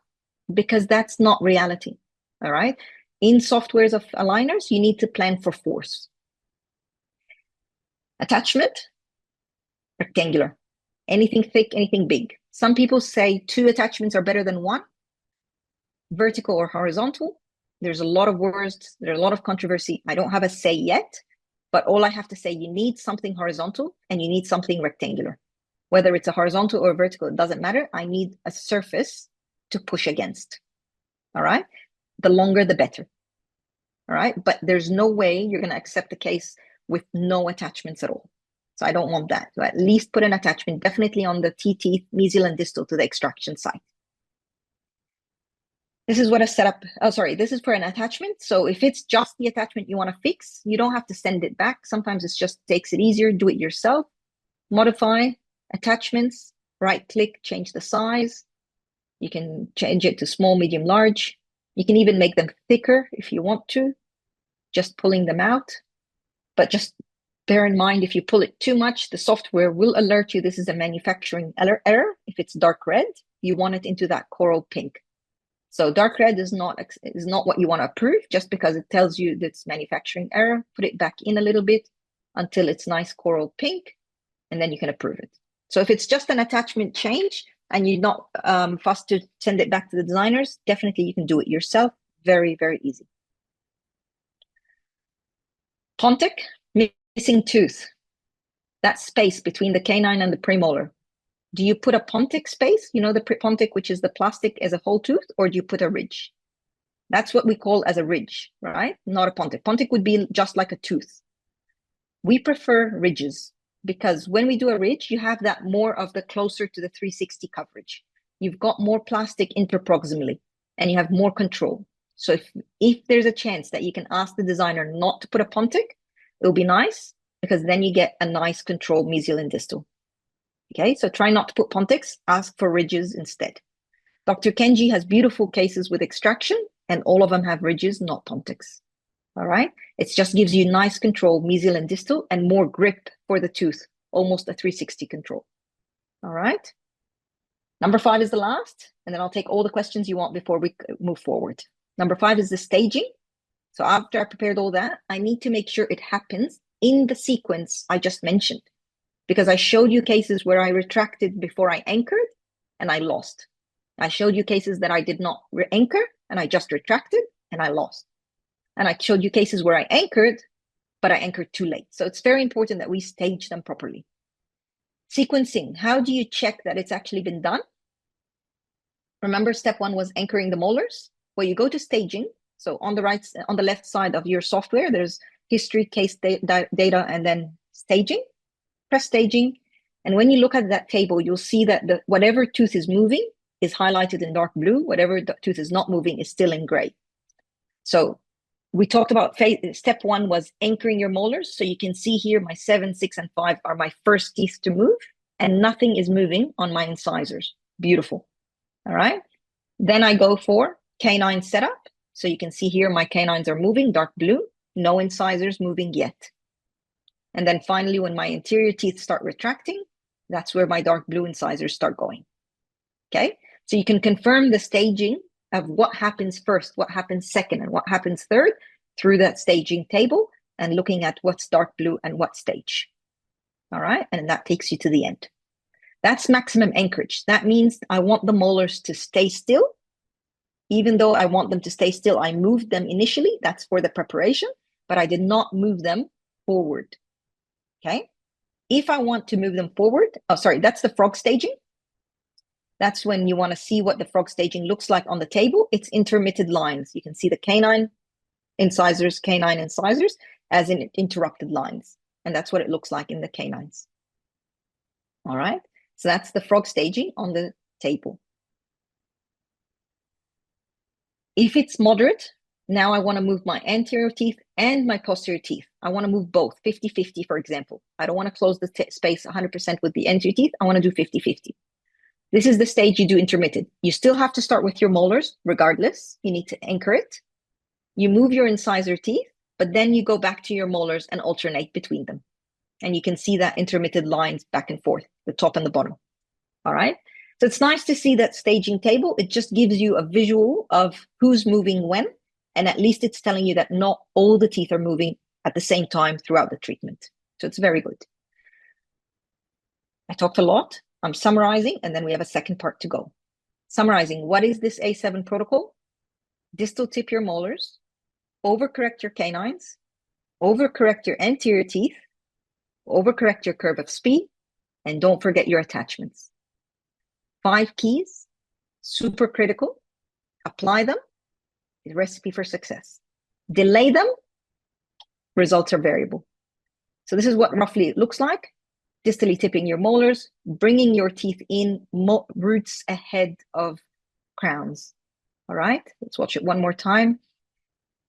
because that's not reality, all right? In softwares of aligners, you need to plan for force. Attachment, rectangular. Anything thick, anything big. Some people say 2 attachments are better than 1. Vertical or horizontal. There's a lot of words, there's a lot of controversy. I don't have a say yet, but all I have to say, you need something horizontal and you need something rectangular. Whether it's a horizontal or a vertical, it doesn't matter. I need a surface to push against, all right? The longer, the better, all right? But there's no way you're gonna accept a case with no attachments at all. So I don't want that. So at least put an attachment, definitely on the T-teeth, mesial and distal to the extraction site. This is what a setup, this is for an attachment. So if it's just the attachment you want to fix, you don't have to send it back. Sometimes it just takes it easier, do it yourself. Modify, attachments, right click, change the size. You can change it to small, medium, large. You can even make them thicker if you want to, just pulling them out. But just bear in mind, if you pull it too much, the software will alert you this is a manufacturing error. If it's dark red, you want it into that coral pink. So dark red is not what you want to approve, just because it tells you that's manufacturing error. Put it back in a little bit until it's nice coral pink, and then you can approve it. So if it's just an attachment change and you're not fussed to send it back to the designers, definitely you can do it yourself. Very, very easy. Pontic, missing tooth. That space between the canine and the premolar. Do you put a pontic space, you know, the pontic, which is the plastic as a whole tooth, or do you put a ridge? That's what we call as a ridge, right? Not a pontic. Pontic would be just like a tooth. We prefer ridges because when we do a ridge, you have that more of the closer to the 360 coverage. You've got more plastic interproximally and you have more control. So if there's a chance that you can ask the designer not to put a pontic, it'll be nice because then you get a nice control mesial and distal. Okay, so try not to put pontics, ask for ridges instead. Dr. Kenji has beautiful cases with extraction and all of them have ridges, not pontics. All right, it just gives you nice control, mesial and distal, and more grip for the tooth, almost a 360 control. All right, number 5 is the last, and then I'll take all the questions you want before we move forward. Number 5 is the staging. So after I prepared all that, I need to make sure it happens in the sequence I just mentioned. Because I showed you cases where I retracted before I anchored and I lost. I showed you cases that I did not anchor and I just retracted and I lost. And I showed you cases where I anchored, but I anchored too late. So it's very important that we stage them properly. Sequencing, how do you check that it's actually been done? Remember, step 1 was anchoring the molars. Well, you go to staging. So on the left side of your software, there's history, case data, and then staging. Press staging, and when you look at that table, you'll see that whatever tooth is moving is highlighted in dark blue. Whatever the tooth is not moving is still in gray. So we talked about step 1 was anchoring your molars. So you can see here my 7, 6, and 5 are my first teeth to move, and nothing is moving on my incisors. Beautiful. All right. Then I go for canine setup. So you can see here my canines are moving, dark blue, no incisors moving yet. And then finally, when my anterior teeth start retracting, that's where my dark blue incisors start going. Okay, so you can confirm the staging of what happens first, what happens second, and what happens third through that staging table and looking at what's dark blue and what stage. All right, and that takes you to the end. That's maximum anchorage. That means I want the molars to stay still. Even though I want them to stay still, I moved them initially. That's for the preparation, but I did not move them forward. Okay, if I want to move them forward, that's the frog staging. That's when you want to see what the frog staging looks like on the table. It's intermitted lines. You can see the canine incisors as in interrupted lines. And that's what it looks like in the canines. All right, so that's the frog staging on the table. If it's moderate, now I want to move my anterior teeth and my posterior teeth. I want to move both, 50-50, for example. I don't want to close the space 100% with the anterior teeth. I want to do 50-50. This is the stage you do intermittent. You still have to start with your molars, regardless. You need to anchor it. You move your incisor teeth, but then you go back to your molars and alternate between them. And you can see that intermittent lines back and forth, the top and the bottom. All right. So it's nice to see that staging table. It just gives you a visual of who's moving when, and at least it's telling you that not all the teeth are moving at the same time throughout the treatment. So it's very good. I talked a lot. I'm summarizing, and then we have a second part to go. Summarizing, what is this A7 protocol? Distal tip your molars, overcorrect your canines, overcorrect your anterior teeth, overcorrect your curve of speed, and don't forget your attachments. 5 keys, super critical. Apply them, is recipe for success. Delay them, results are variable. So this is what roughly it looks like. Distally tipping your molars, bringing your teeth in, roots ahead of crowns. All right, let's watch it one more time.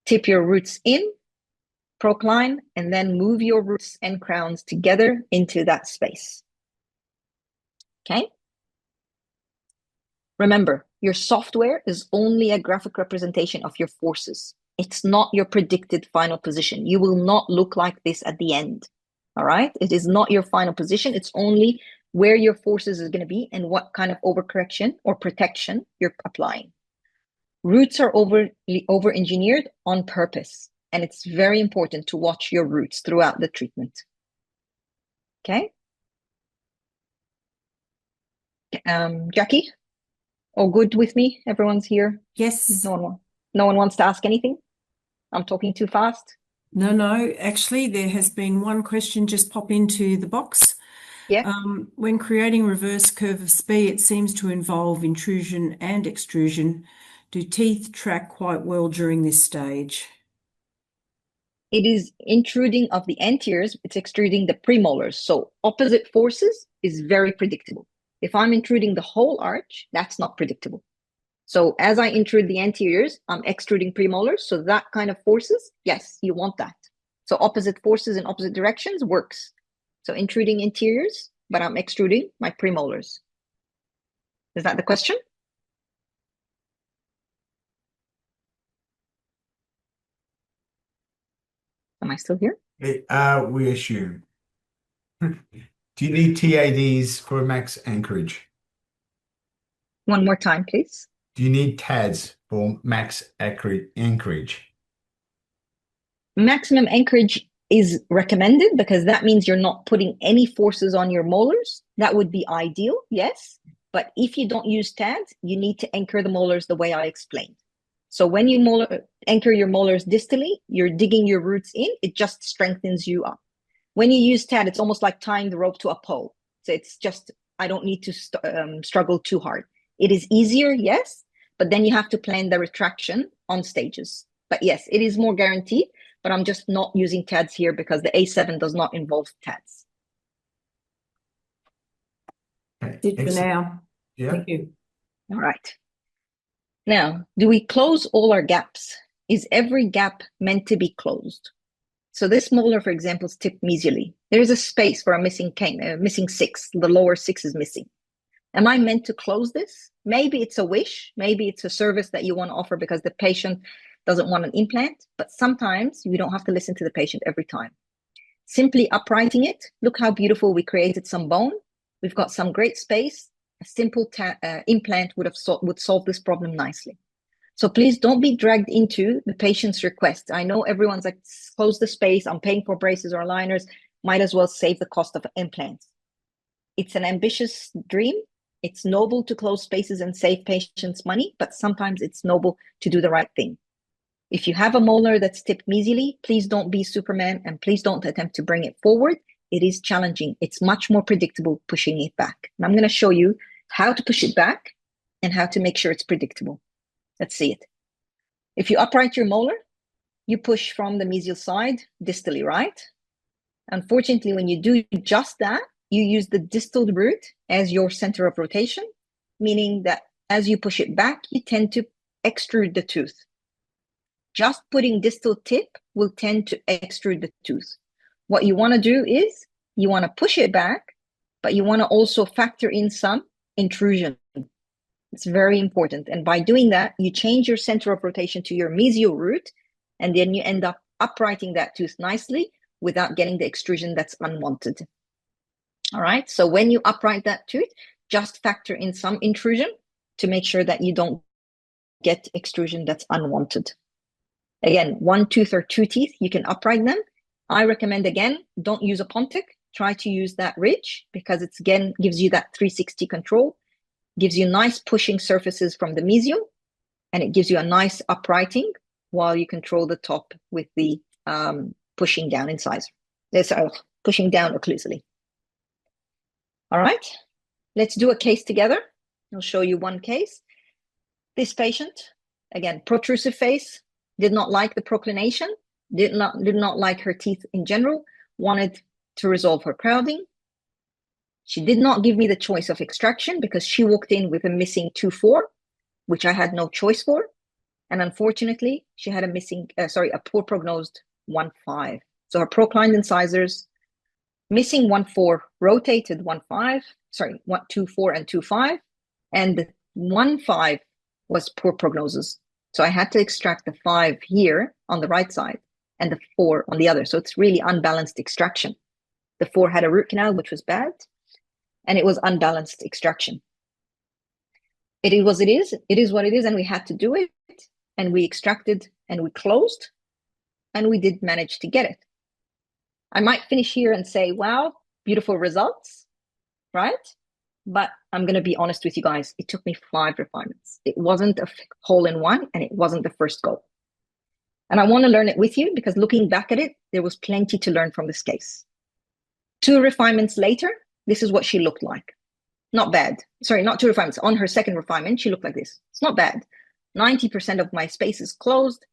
Tip your roots in, procline, and then move your roots and crowns together into that space. Okay? Remember, your software is only a graphic representation of your forces. It's not your predicted final position. You will not look like this at the end. All right? It is not your final position. It's only where your forces is going to be and what kind of overcorrection or protection you're applying. Roots are over-engineered on purpose, and it's very important to watch your roots throughout the treatment. Okay? Jackie? All good with me? Everyone's here? Yes. No one wants to ask anything? I'm talking too fast? No. Actually, there has been one question just pop into the box. Yeah. When creating reverse curve of spee, it seems to involve intrusion and extrusion. Do teeth track quite well during this stage? It is intruding of the anteriors, it's extruding the premolars. So opposite forces is very predictable. If I'm intruding the whole arch, that's not predictable. So as I intrude the anteriors, I'm extruding premolars. So that kind of forces, yes, you want that. So opposite forces in opposite directions works. So intruding interiors, but I'm extruding my premolars. Is that the question? Am I still here? We assume. Do you need TADs for max anchorage? One more time, please. Do you need TADs for max anchorage? Maximum anchorage is recommended because that means you're not putting any forces on your molars. That would be ideal, yes. But if you don't use TADs, you need to anchor the molars the way I explained. So when you anchor your molars distally, you're digging your roots in, it just strengthens you up. When you use TAD, it's almost like tying the rope to a pole. So it's just, I don't need to struggle too hard. It is easier, yes, but then you have to plan the retraction on stages. But yes, it is more guaranteed, but I'm just not using TADs here because the A7 does not involve TADs. Did for now. Yeah. Thank you. All right. Now, do we close all our gaps? Is every gap meant to be closed? So this molar, for example, is tipped mesially. There is a space for a missing 6. The lower 6 is missing. Am I meant to close this? Maybe it's a wish. Maybe it's a service that you want to offer because the patient doesn't want an implant. But sometimes you don't have to listen to the patient every time. Simply uprighting it. Look how beautiful we created some bone. We've got some great space. A simple implant would solve this problem nicely. So please don't be dragged into the patient's request. I know everyone's like, close the space, I'm paying for braces or aligners, might as well save the cost of implants. It's an ambitious dream. It's noble to close spaces and save patients money, but sometimes it's noble to do the right thing. If you have a molar that's tipped mesially, please don't be Superman and please don't attempt to bring it forward. It is challenging. It's much more predictable pushing it back. And I'm going to show you how to push it back and how to make sure it's predictable. Let's see it. If you upright your molar, you push from the mesial side distally, right? Unfortunately, when you do just that, you use the distal root as your center of rotation, meaning that as you push it back, you tend to extrude the tooth. Just putting distal tip will tend to extrude the tooth. What you want to do is you want to push it back, but you want to also factor in some intrusion. It's very important. And by doing that, you change your center of rotation to your mesial root, and then you end up uprighting that tooth nicely without getting the extrusion that's unwanted. All right, so when you upright that tooth, just factor in some intrusion to make sure that you don't get extrusion that's unwanted. Again, one tooth or two teeth, you can upright them. I recommend, again, don't use a Pontic. Try to use that ridge because it's, again, gives you that 360 control, gives you nice pushing surfaces from the mesial, and it gives you a nice uprighting while you control the top with the pushing down incisor. Pushing down occlusally. All right, let's do a case together. I'll show you one case. This patient, again, protrusive face, did not like the proclination, did not like her teeth in general, wanted to resolve her crowding. She did not give me the choice of extraction because she walked in with a missing 2-4, which I had no choice for. And unfortunately, she had a poor prognosed 1-5. So her proclined incisors, missing 1-4, rotated 1-5, 2-4 and 2-5, and the 1-5 was poor prognosis. So I had to extract the 5 here on the right side and the 4 on the other. So it's really unbalanced extraction. The 4 had a root canal, which was bad, and it was unbalanced extraction. It is what it is, and we had to do it, and we extracted, and we closed, and we did manage to get it. I might finish here and say, wow, beautiful results, right? But I'm going to be honest with you guys. It took me 5 refinements. It wasn't a hole-in-one, and it wasn't the first go. And I want to learn it with you because looking back at it, there was plenty to learn from this case. 2 refinements later, this is what she looked like. Not bad. Sorry, not 2 refinements. On her second refinement, she looked like this. It's not bad. 90% of my space is closed,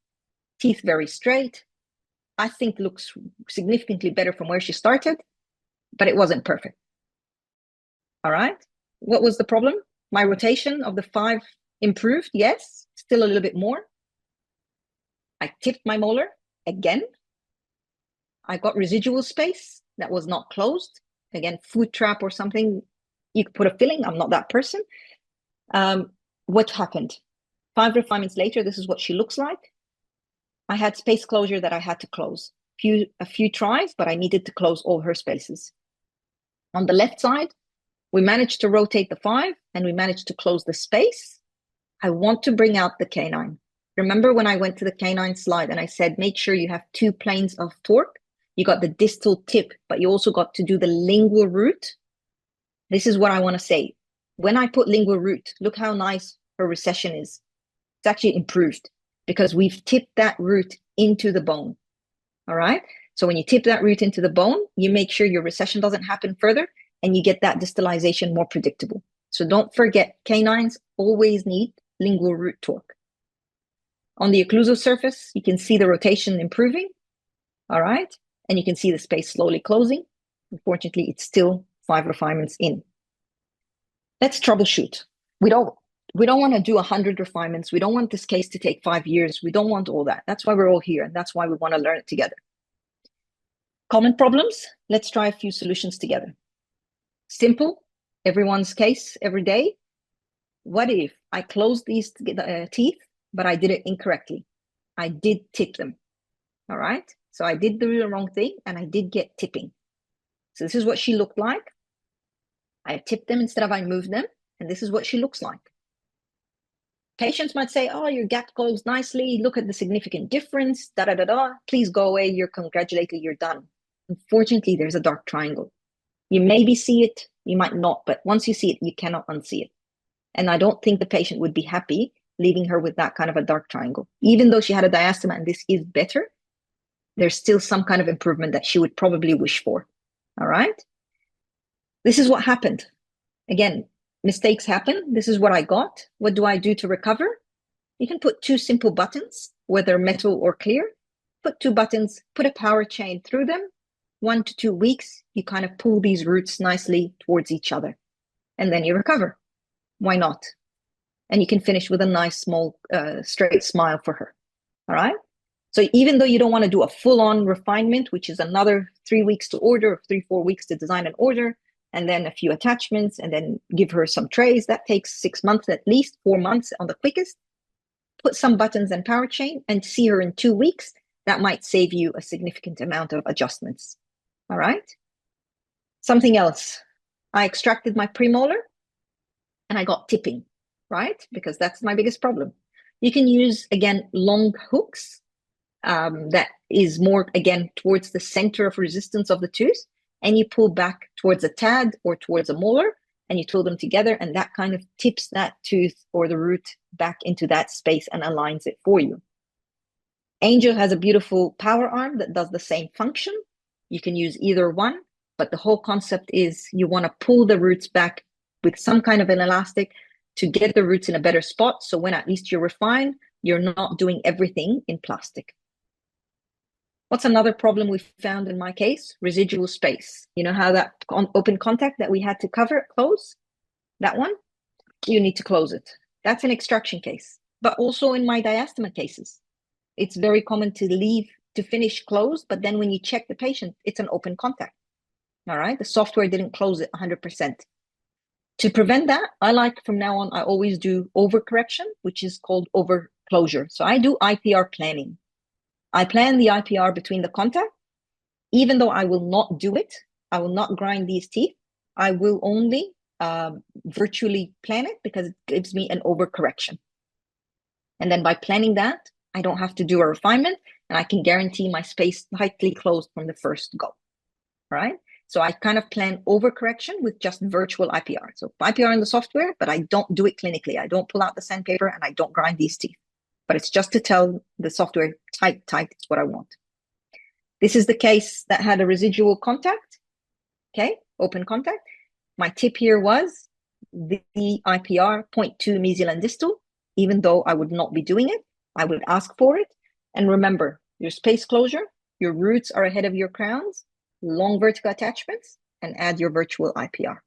teeth very straight. I think looks significantly better from where she started, but it wasn't perfect. All right. What was the problem? My rotation of the 5 improved. Yes, still a little bit more. I tipped my molar again. I got residual space that was not closed. Again, food trap or something. You could put a filling. I'm not that person. What happened? 5 refinements later, this is what she looks like. I had space closure that I had to close. A few tries, but I needed to close all her spaces. On the left side, we managed to rotate the 5 and we managed to close the space. I want to bring out the canine. Remember when I went to the canine slide and I said, make sure you have 2 planes of torque. You got the distal tip, but you also got to do the lingual root. This is what I want to say. When I put lingual root, look how nice her recession is. It's actually improved because we've tipped that root into the bone. All right. So when you tip that root into the bone, you make sure your recession doesn't happen further and you get that distalization more predictable. So don't forget, canines always need lingual root torque. On the occlusal surface, you can see the rotation improving. All right. And you can see the space slowly closing. Unfortunately, it's still 5 refinements in. Let's troubleshoot. We don't want to do 100 refinements. We don't want this case to take 5 years. We don't want all that. That's why we're all here. And that's why we want to learn it together. Common problems. Let's try a few solutions together. Simple. Everyone's case every day. What if I closed these teeth, but I did it incorrectly? I did tip them. All right. So I did the wrong thing and I did get tipping. So this is what she looked like. I tipped them instead of I moved them. And this is what she looks like. Patients might say, oh, your gap closed nicely. Look at the significant difference. Da, da, da, da. Please go away. You're congratulated. You're done. Unfortunately, there's a dark triangle. You maybe see it. You might not. But once you see it, you cannot unsee it. And I don't think the patient would be happy leaving her with that kind of a dark triangle. Even though she had a diastema and this is better, there's still some kind of improvement that she would probably wish for. All right. This is what happened. Again, mistakes happen. This is what I got. What do I do to recover? You can put 2 simple buttons, whether metal or clear. Put 2 buttons, put a power chain through them. 1 to 2 weeks, you kind of pull these roots nicely towards each other. And then you recover. Why not? And you can finish with a nice, small, straight smile for her. All right? So even though you don't want to do a full-on refinement, which is another 3 weeks to order, 3-4 weeks to design and order, and then a few attachments, and then give her some trays, that takes 6 months, at least 4 months on the quickest. Put some buttons and power chain and see her in 2 weeks. that might save you a significant amount of adjustments. All right. Something else. I extracted my premolar and I got tipping, right? Because that's my biggest problem. You can use, again, long hooks that is more, again, towards the center of resistance of the tooth, and you pull back towards a tad or towards a molar, and you tool them together, and that kind of tips that tooth or the root back into that space and aligns it for you. Angel has a beautiful power arm that does the same function. You can use either one, but the whole concept is you want to pull the roots back with some kind of an elastic to get the roots in a better spot. So when at least you're refined, you're not doing everything in plastic. What's another problem we found in my case? Residual space. You know how that open contact that we had to close? That one? You need to close it. That's an extraction case. But also in my diastema cases, it's very common to leave to finish closed, but then when you check the patient, it's an open contact. All right, the software didn't close it 100%. To prevent that, I like from now on, I always do overcorrection, which is called overclosure. So I do IPR planning. I plan the IPR between the contact. Even though I will not do it, I will not grind these teeth. I will only virtually plan it because it gives me an overcorrection. And then by planning that, I don't have to do a refinement and I can guarantee my space tightly closed from the first go, right? So I kind of plan overcorrection with just virtual IPR. So IPR in the software, but I don't do it clinically. I don't pull out the sandpaper and I don't grind these teeth. But it's just to tell the software, tight, it's what I want. This is the case that had a residual contact, okay, open contact. My tip here was the IPR 0.2 mesial and distal, even though I would not be doing it, I would ask for it. And remember, your space closure, your roots are ahead of your crowns, long vertical attachments, and add your virtual IPR.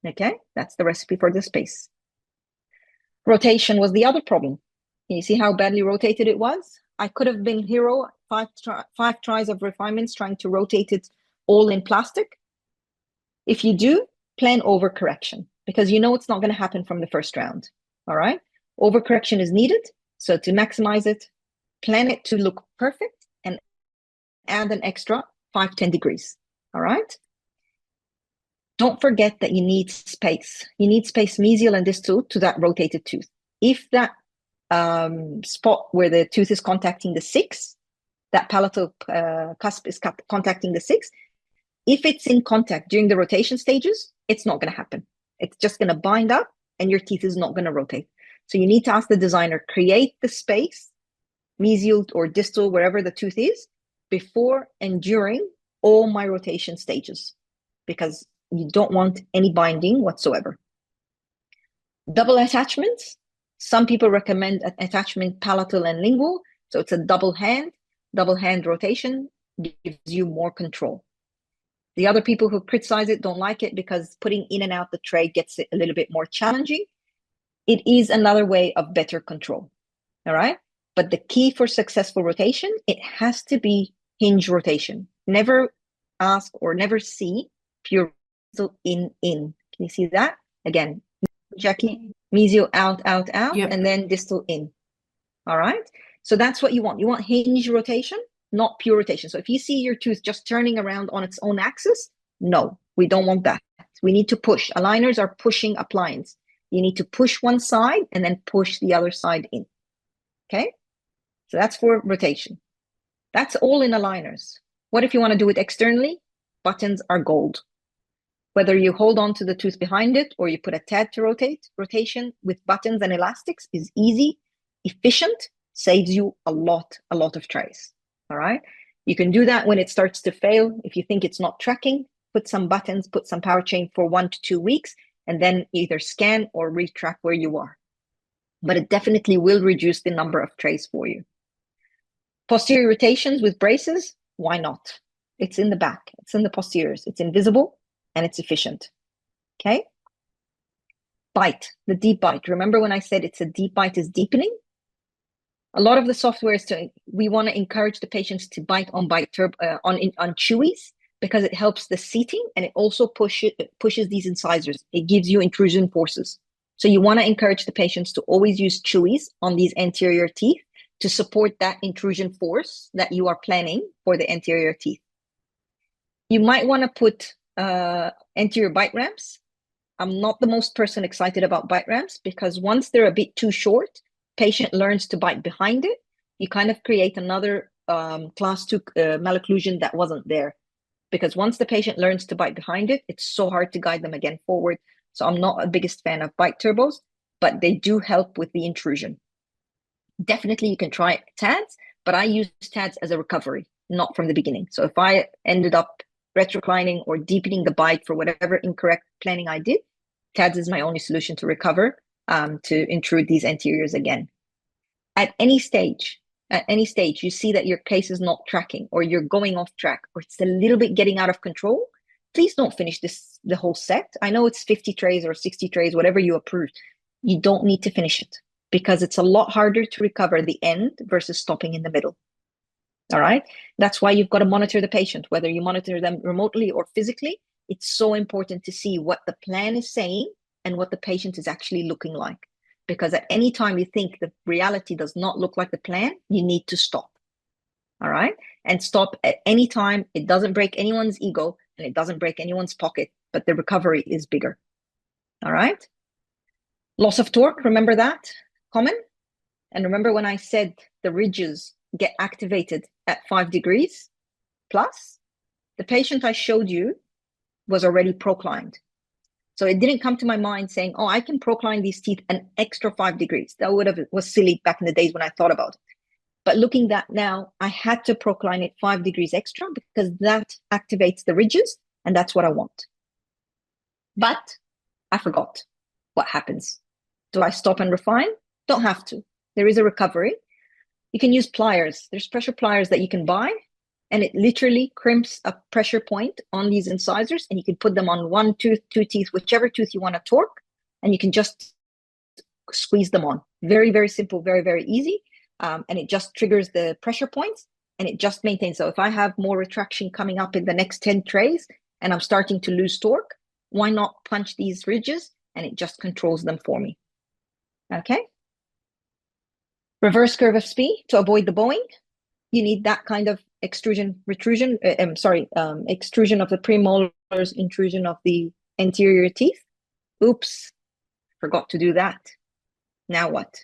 Okay, that's the recipe for the space. Rotation was the other problem. Can you see how badly rotated it was? I could have been hero, five tries of refinements trying to rotate it all in plastic. If you do, plan overcorrection because you know it's not going to happen from the first round. All right, overcorrection is needed. So to maximize it, plan it to look perfect and add an extra 5-10 degrees. All right. Don't forget that you need space. You need space mesial and distal to that rotated tooth. If that spot where the tooth is contacting the 6, that palatal cusp is contacting the 6, if it's in contact during the rotation stages, it's not going to happen. It's just going to bind up and your teeth is not going to rotate. So you need to ask the designer, create the space, mesial or distal, wherever the tooth is, before and during all my rotation stages, because you don't want any binding whatsoever. Double attachments. Some people recommend an attachment palatal and lingual. So it's a double hand rotation gives you more control. The other people who criticize it don't like it because putting in and out the tray gets it a little bit more challenging. It is another way of better control. All right. But the key for successful rotation, it has to be hinge rotation. Never ask or never see pure in. Can you see that? Again, Jackie, mesial out, yep. And then distal in. All right. So that's what you want. You want hinge rotation, not pure rotation. So if you see your tooth just turning around on its own axis, no, we don't want that. We need to push. Aligners are pushing appliance. You need to push one side and then push the other side in. Okay. So that's for rotation. That's all in aligners. What if you want to do it externally? Buttons are gold. Whether you hold on to the tooth behind it or you put a tad to rotate, rotation with buttons and elastics is easy, efficient, saves you a lot of trays. All right. You can do that when it starts to fail. If you think it's not tracking, put some buttons, put some power chain for 1 to 2 weeks, and then either scan or retrack where you are. But it definitely will reduce the number of trays for you. Posterior rotations with braces, why not? It's in the back, it's in the posteriors, it's invisible and it's efficient. Okay. Bite, the deep bite. Remember when I said it's a deep bite is deepening? A lot of the software is we want to encourage the patients to bite on chewies because it helps the seating and it also pushes these incisors. It gives you intrusion forces. So you want to encourage the patients to always use chewies on these anterior teeth to support that intrusion force that you are planning for the anterior teeth. You might want to put anterior bite ramps. I'm not the most person excited about bite ramps because once they're a bit too short, patient learns to bite behind it. You kind of create another class 2 malocclusion that wasn't there. Because once the patient learns to bite behind it, it's so hard to guide them again forward. So I'm not a biggest fan of bite turbos, but they do help with the intrusion. Definitely you can try TADS, but I use TADS as a recovery, not from the beginning. So if I ended up retroclining or deepening the bite for whatever incorrect planning I did, TADS is my only solution to recover, to intrude these anteriors again. At any stage, you see that your case is not tracking or you're going off track or it's a little bit getting out of control, please don't finish the whole set. I know it's 50 trays or 60 trays, whatever you approve. You don't need to finish it because it's a lot harder to recover the end versus stopping in the middle. All right. That's why you've got to monitor the patient, whether you monitor them remotely or physically. It's so important to see what the plan is saying and what the patient is actually looking like. Because at any time you think the reality does not look like the plan, you need to stop. All right. And stop at any time. It doesn't break anyone's ego and it doesn't break anyone's pocket, but the recovery is bigger. All right. Loss of torque. Remember that? Common. And remember when I said the ridges get activated at 5 degrees plus, the patient I showed you was already proclined. So it didn't come to my mind saying, oh, I can procline these teeth an extra 5 degrees. That was silly back in the days when I thought about it. But looking back now, I had to procline it 5 degrees extra because that activates the ridges and that's what I want. But I forgot. What happens? Do I stop and refine? Don't have to. There is a recovery. You can use pliers. There's pressure pliers that you can buy, and it literally crimps a pressure point on these incisors, and you can put them on 1 tooth, 2 teeth, whichever tooth you want to torque, and you can just squeeze them on. Very, very simple, very, very easy, and it just triggers the pressure points, and it just maintains. So if I have more retraction coming up in the next 10 trays, and I'm starting to lose torque, why not punch these ridges, and it just controls them for me. Okay? Reverse curve of SPE to avoid the bowing. You need that kind of extrusion of the premolars, intrusion of the anterior teeth. Oops, forgot to do that. Now what?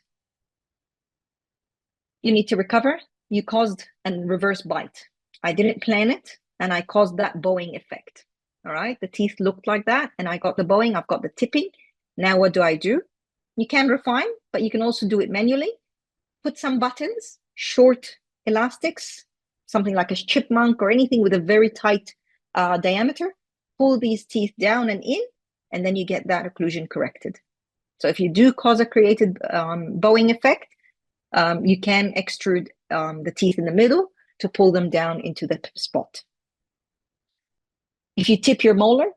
You need to recover. You caused a reverse bite. I didn't plan it, and I caused that bowing effect. All right, the teeth looked like that, and I got the bowing, I've got the tipping. Now what do? You can refine, but you can also do it manually. Put some buttons, short elastics, something like a chipmunk or anything with a very tight diameter. Pull these teeth down and in, and then you get that occlusion corrected. So if you do cause a created bowing effect, you can extrude the teeth in the middle to pull them down into the spot. If you tip your molar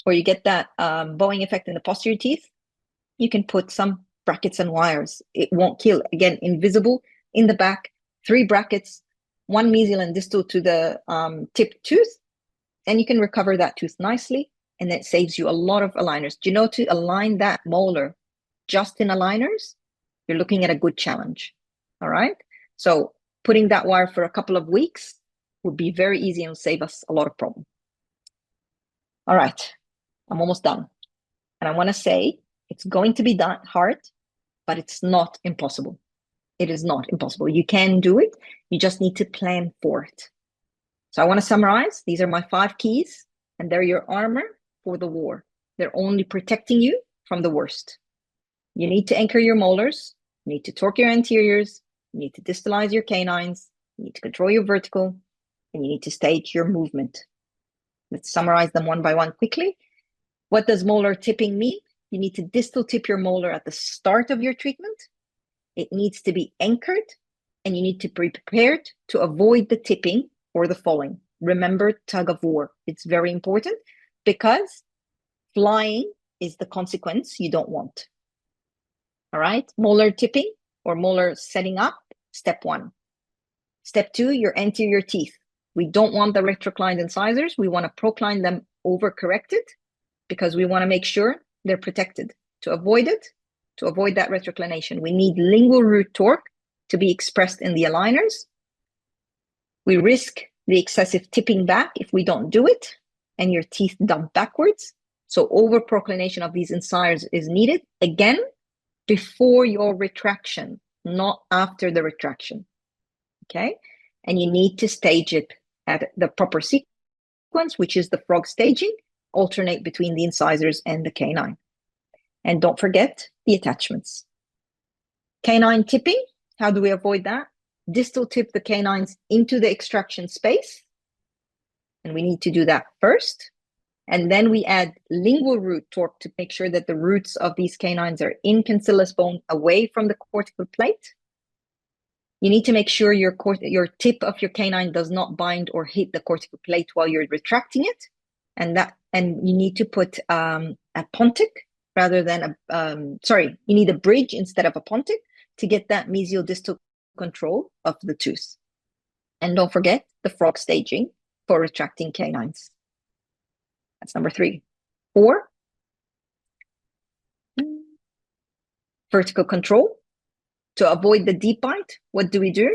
or you get that bowing effect in the posterior teeth, you can put some brackets and wires. It won't kill. Again, invisible in the back, 3 brackets, 1 mesial and distal to the tipped tooth, and you can recover that tooth nicely, and that saves you a lot of aligners. Do you know, to align that molar just in aligners, you're looking at a good challenge. All right. So putting that wire for a couple of weeks would be very easy and save us a lot of problem. All right. I'm almost done. And I want to say it's going to be hard, but it's not impossible. It is not impossible. You can do it. You just need to plan for it. So I want to summarize. These are my 5 keys, and they're your armor for the war. They're only protecting you from the worst. You need to anchor your molars. You need to torque your anteriors. You need to distalize your canines. You need to control your vertical, and you need to stage your movement. Let's summarize them one by one quickly. What does molar tipping mean? You need to distal tip your molar at the start of your treatment. It needs to be anchored, and you need to be prepared to avoid the tipping or the falling. Remember, tug of war. It's very important because flying is the consequence you don't want. All right, molar tipping or molar setting up, step 1. Step 2, your anterior teeth. We don't want the retroclined incisors. We want to procline them overcorrected because we want to make sure they're protected. To avoid it, to avoid that retroclination, we need lingual root torque to be expressed in the aligners. We risk the excessive tipping back if we don't do it, and your teeth dump backwards. So over-proclination of these incisors is needed, again, before your retraction, not after the retraction, okay? And you need to stage it at the proper sequence, which is the frog staging, alternate between the incisors and the canine. And don't forget the attachments. Canine tipping, how do we avoid that? Distal tip the canines into the extraction space. And we need to do that first. And then we add lingual root torque to make sure that the roots of these canines are in cancellous bone away from the cortical plate. You need to make sure your tip of your canine does not bind or hit the cortical plate while you're retracting it. And you need to put a pontic rather than you need a bridge instead of a pontic to get that mesial distal control of the tooth. And don't forget the frog staging for retracting canines. That's number 3. 4, vertical control. To avoid the deep bite, what do we do?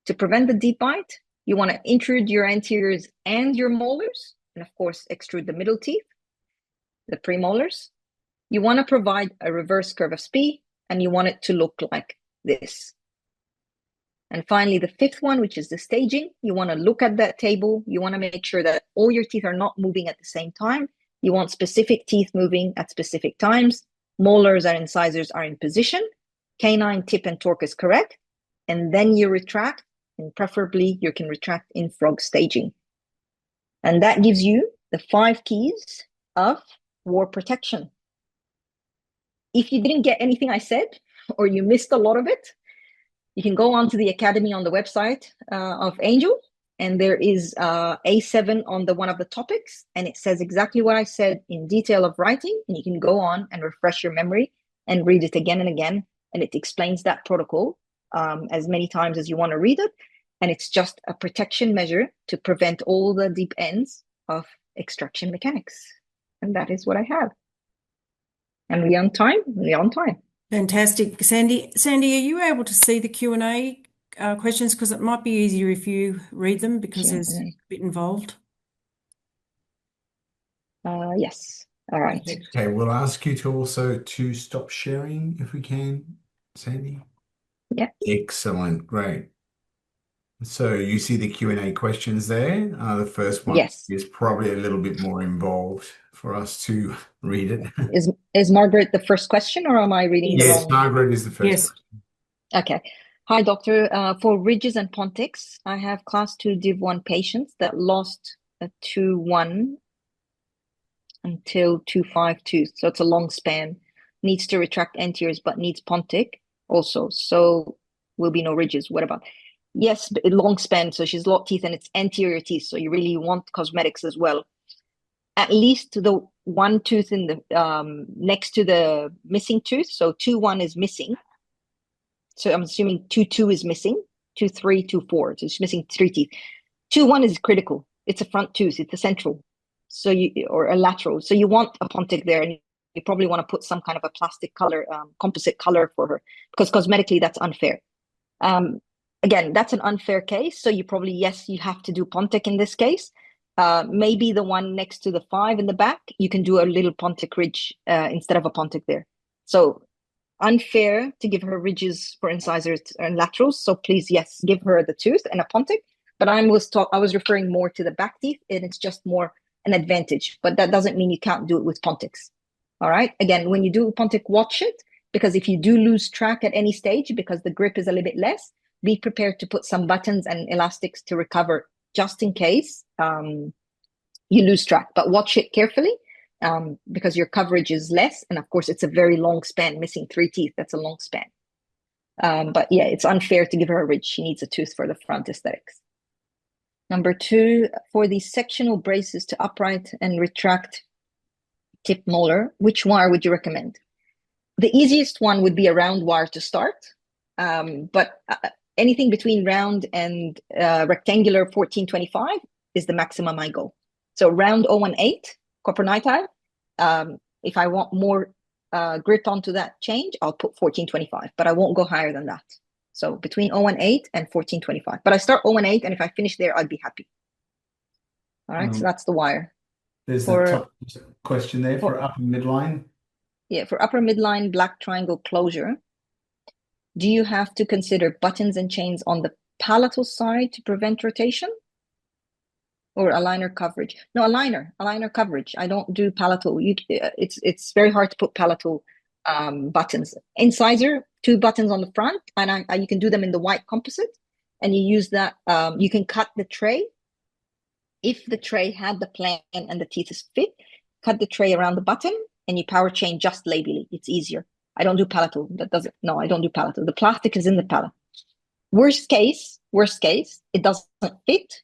To prevent the deep bite, you want to intrude your anteriors and your molars, and of course, extrude the middle teeth, the premolars. You want to provide a reverse curve of Spee, and you want it to look like this. And finally, the 5th one, which is the staging, you want to look at that table. You want to make sure that all your teeth are not moving at the same time. You want specific teeth moving at specific times. Molars and incisors are in position. Canine tip and torque is correct. And then you retract, and preferably you can retract in frog staging. And that gives you the 5 keys of war protection. If you didn't get anything I said, or you missed a lot of it, you can go on to the Academy on the website of Angel, and there is A7 on one of the topics, and it says exactly what I said in detail of writing, and you can go on and refresh your memory and read it again and again, and it explains that protocol as many times as you want to read it, and it's just a protection measure to prevent all the deep ends of extraction mechanics, and that is what I have. And we're on time. We're on time. Fantastic. Sandy, are you able to see the Q&A questions? Because it might be easier if you read them because there's a bit involved. Yes. All right. Okay, we'll ask you to also stop sharing if we can, Sandy. Yeah. Excellent. Great. So you see the Q&A questions there. The first one is probably a little bit more involved for us to read it. Is Margaret the first question, or am I reading the wrong? Yes, Margaret is the first question. Okay. Hi, doctor. For ridges and pontics, I have class 2 Div 1 patients that lost a 2-1 until 2-5 tooth. So it's a long span. Needs to retract anteriors, but needs pontic also. So will be no ridges. What about? Yes, long span. So she's lost teeth and it's anterior teeth. So you really want cosmetics as well. At least the one tooth in the next to the missing tooth. So 2-1 is missing. So I'm assuming 2-2 is missing. 2-3, 2-4. So she's missing 3 teeth. 2-1 is critical. It's a front tooth. It's a central. So or a lateral. So you want a pontic there, and you probably want to put some kind of a plastic color, composite color for her, because cosmetically that's unfair. Again, that's an unfair case. So you probably, yes, you have to do pontic in this case. Maybe the one next to the 5 in the back, you can do a little pontic ridge instead of a pontic there. So unfair to give her ridges for incisors and laterals. So please, yes, give her the tooth and a pontic. But I was referring more to the back teeth, and it's just more an advantage. But that doesn't mean you can't do it with pontics. All right. Again, when you do pontic, watch it, because if you do lose track at any stage because the grip is a little bit less, be prepared to put some buttons and elastics to recover just in case you lose track. But watch it carefully because your coverage is less. And of course, it's a very long span, missing 3 teeth. That's a long span. But yeah, it's unfair to give her a ridge. She needs a tooth for the front aesthetics. Number 2, for the sectional braces to upright and retract tip molar, which wire would you recommend? The easiest one would be a round wire to start. But anything between round and rectangular 1425 is the maximum I go. So round 018, copper nitrile. If I want more grit onto that change, I'll put 1425, but I won't go higher than that. So between 018 and 1425. But I start 018, and if I finish there, I'd be happy. All right, so that's the wire. There's a top question there for upper midline. Yeah, for upper midline black triangle closure, do you have to consider buttons and chains on the palatal side to prevent rotation? Or aligner coverage? No, aligner coverage. I don't do palatal. It's very hard to put palatal buttons. Incisor, 2 buttons on the front, and you can do them in the white composite, and you use that. You can cut the tray. If the tray had the plan and the teeth is fit, cut the tray around the button, and you power chain just labially. It's easier. I don't do palatal. No, I don't do palatal. The plastic is in the palate. Worst case, it doesn't fit.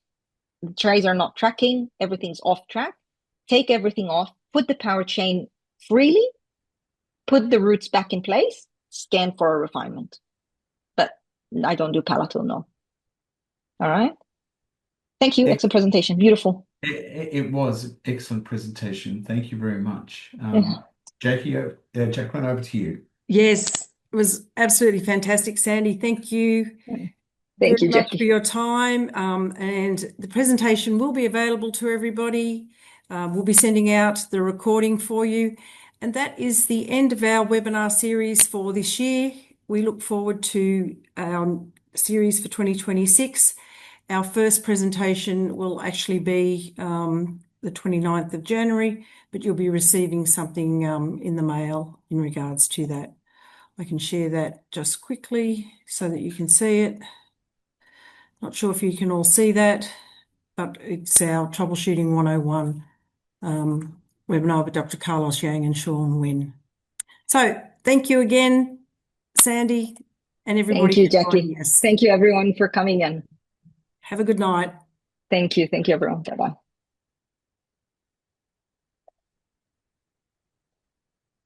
The trays are not tracking. Everything's off track. Take everything off. Put the power chain freely. Put the roots back in place. Scan for a refinement. But I don't do palatal, no. All right. Thank you. Excellent presentation. Beautiful. It was an excellent presentation. Thank you very much. Jacqueline, over to you. Yes, it was absolutely fantastic, Sandy. Thank you. Thank you, very much Jackie, for your time. And the presentation will be available to everybody. We'll be sending out the recording for you. And that is the end of our webinar series for this year. We look forward to our series for 2026. Our first presentation will actually be the 29th of January, but you'll be receiving something in the mail in regards to that. I can share that just quickly so that you can see it. Not sure if you can all see that, but it's our Troubleshooting 101 webinar with Dr. Carlos Yang and Sean Nguyen. So thank you again, Sandy, and everybody. Thank you, Jackie. Thank you, everyone, for coming in. Have a good night. Thank you. Thank you, everyone. Bye-bye.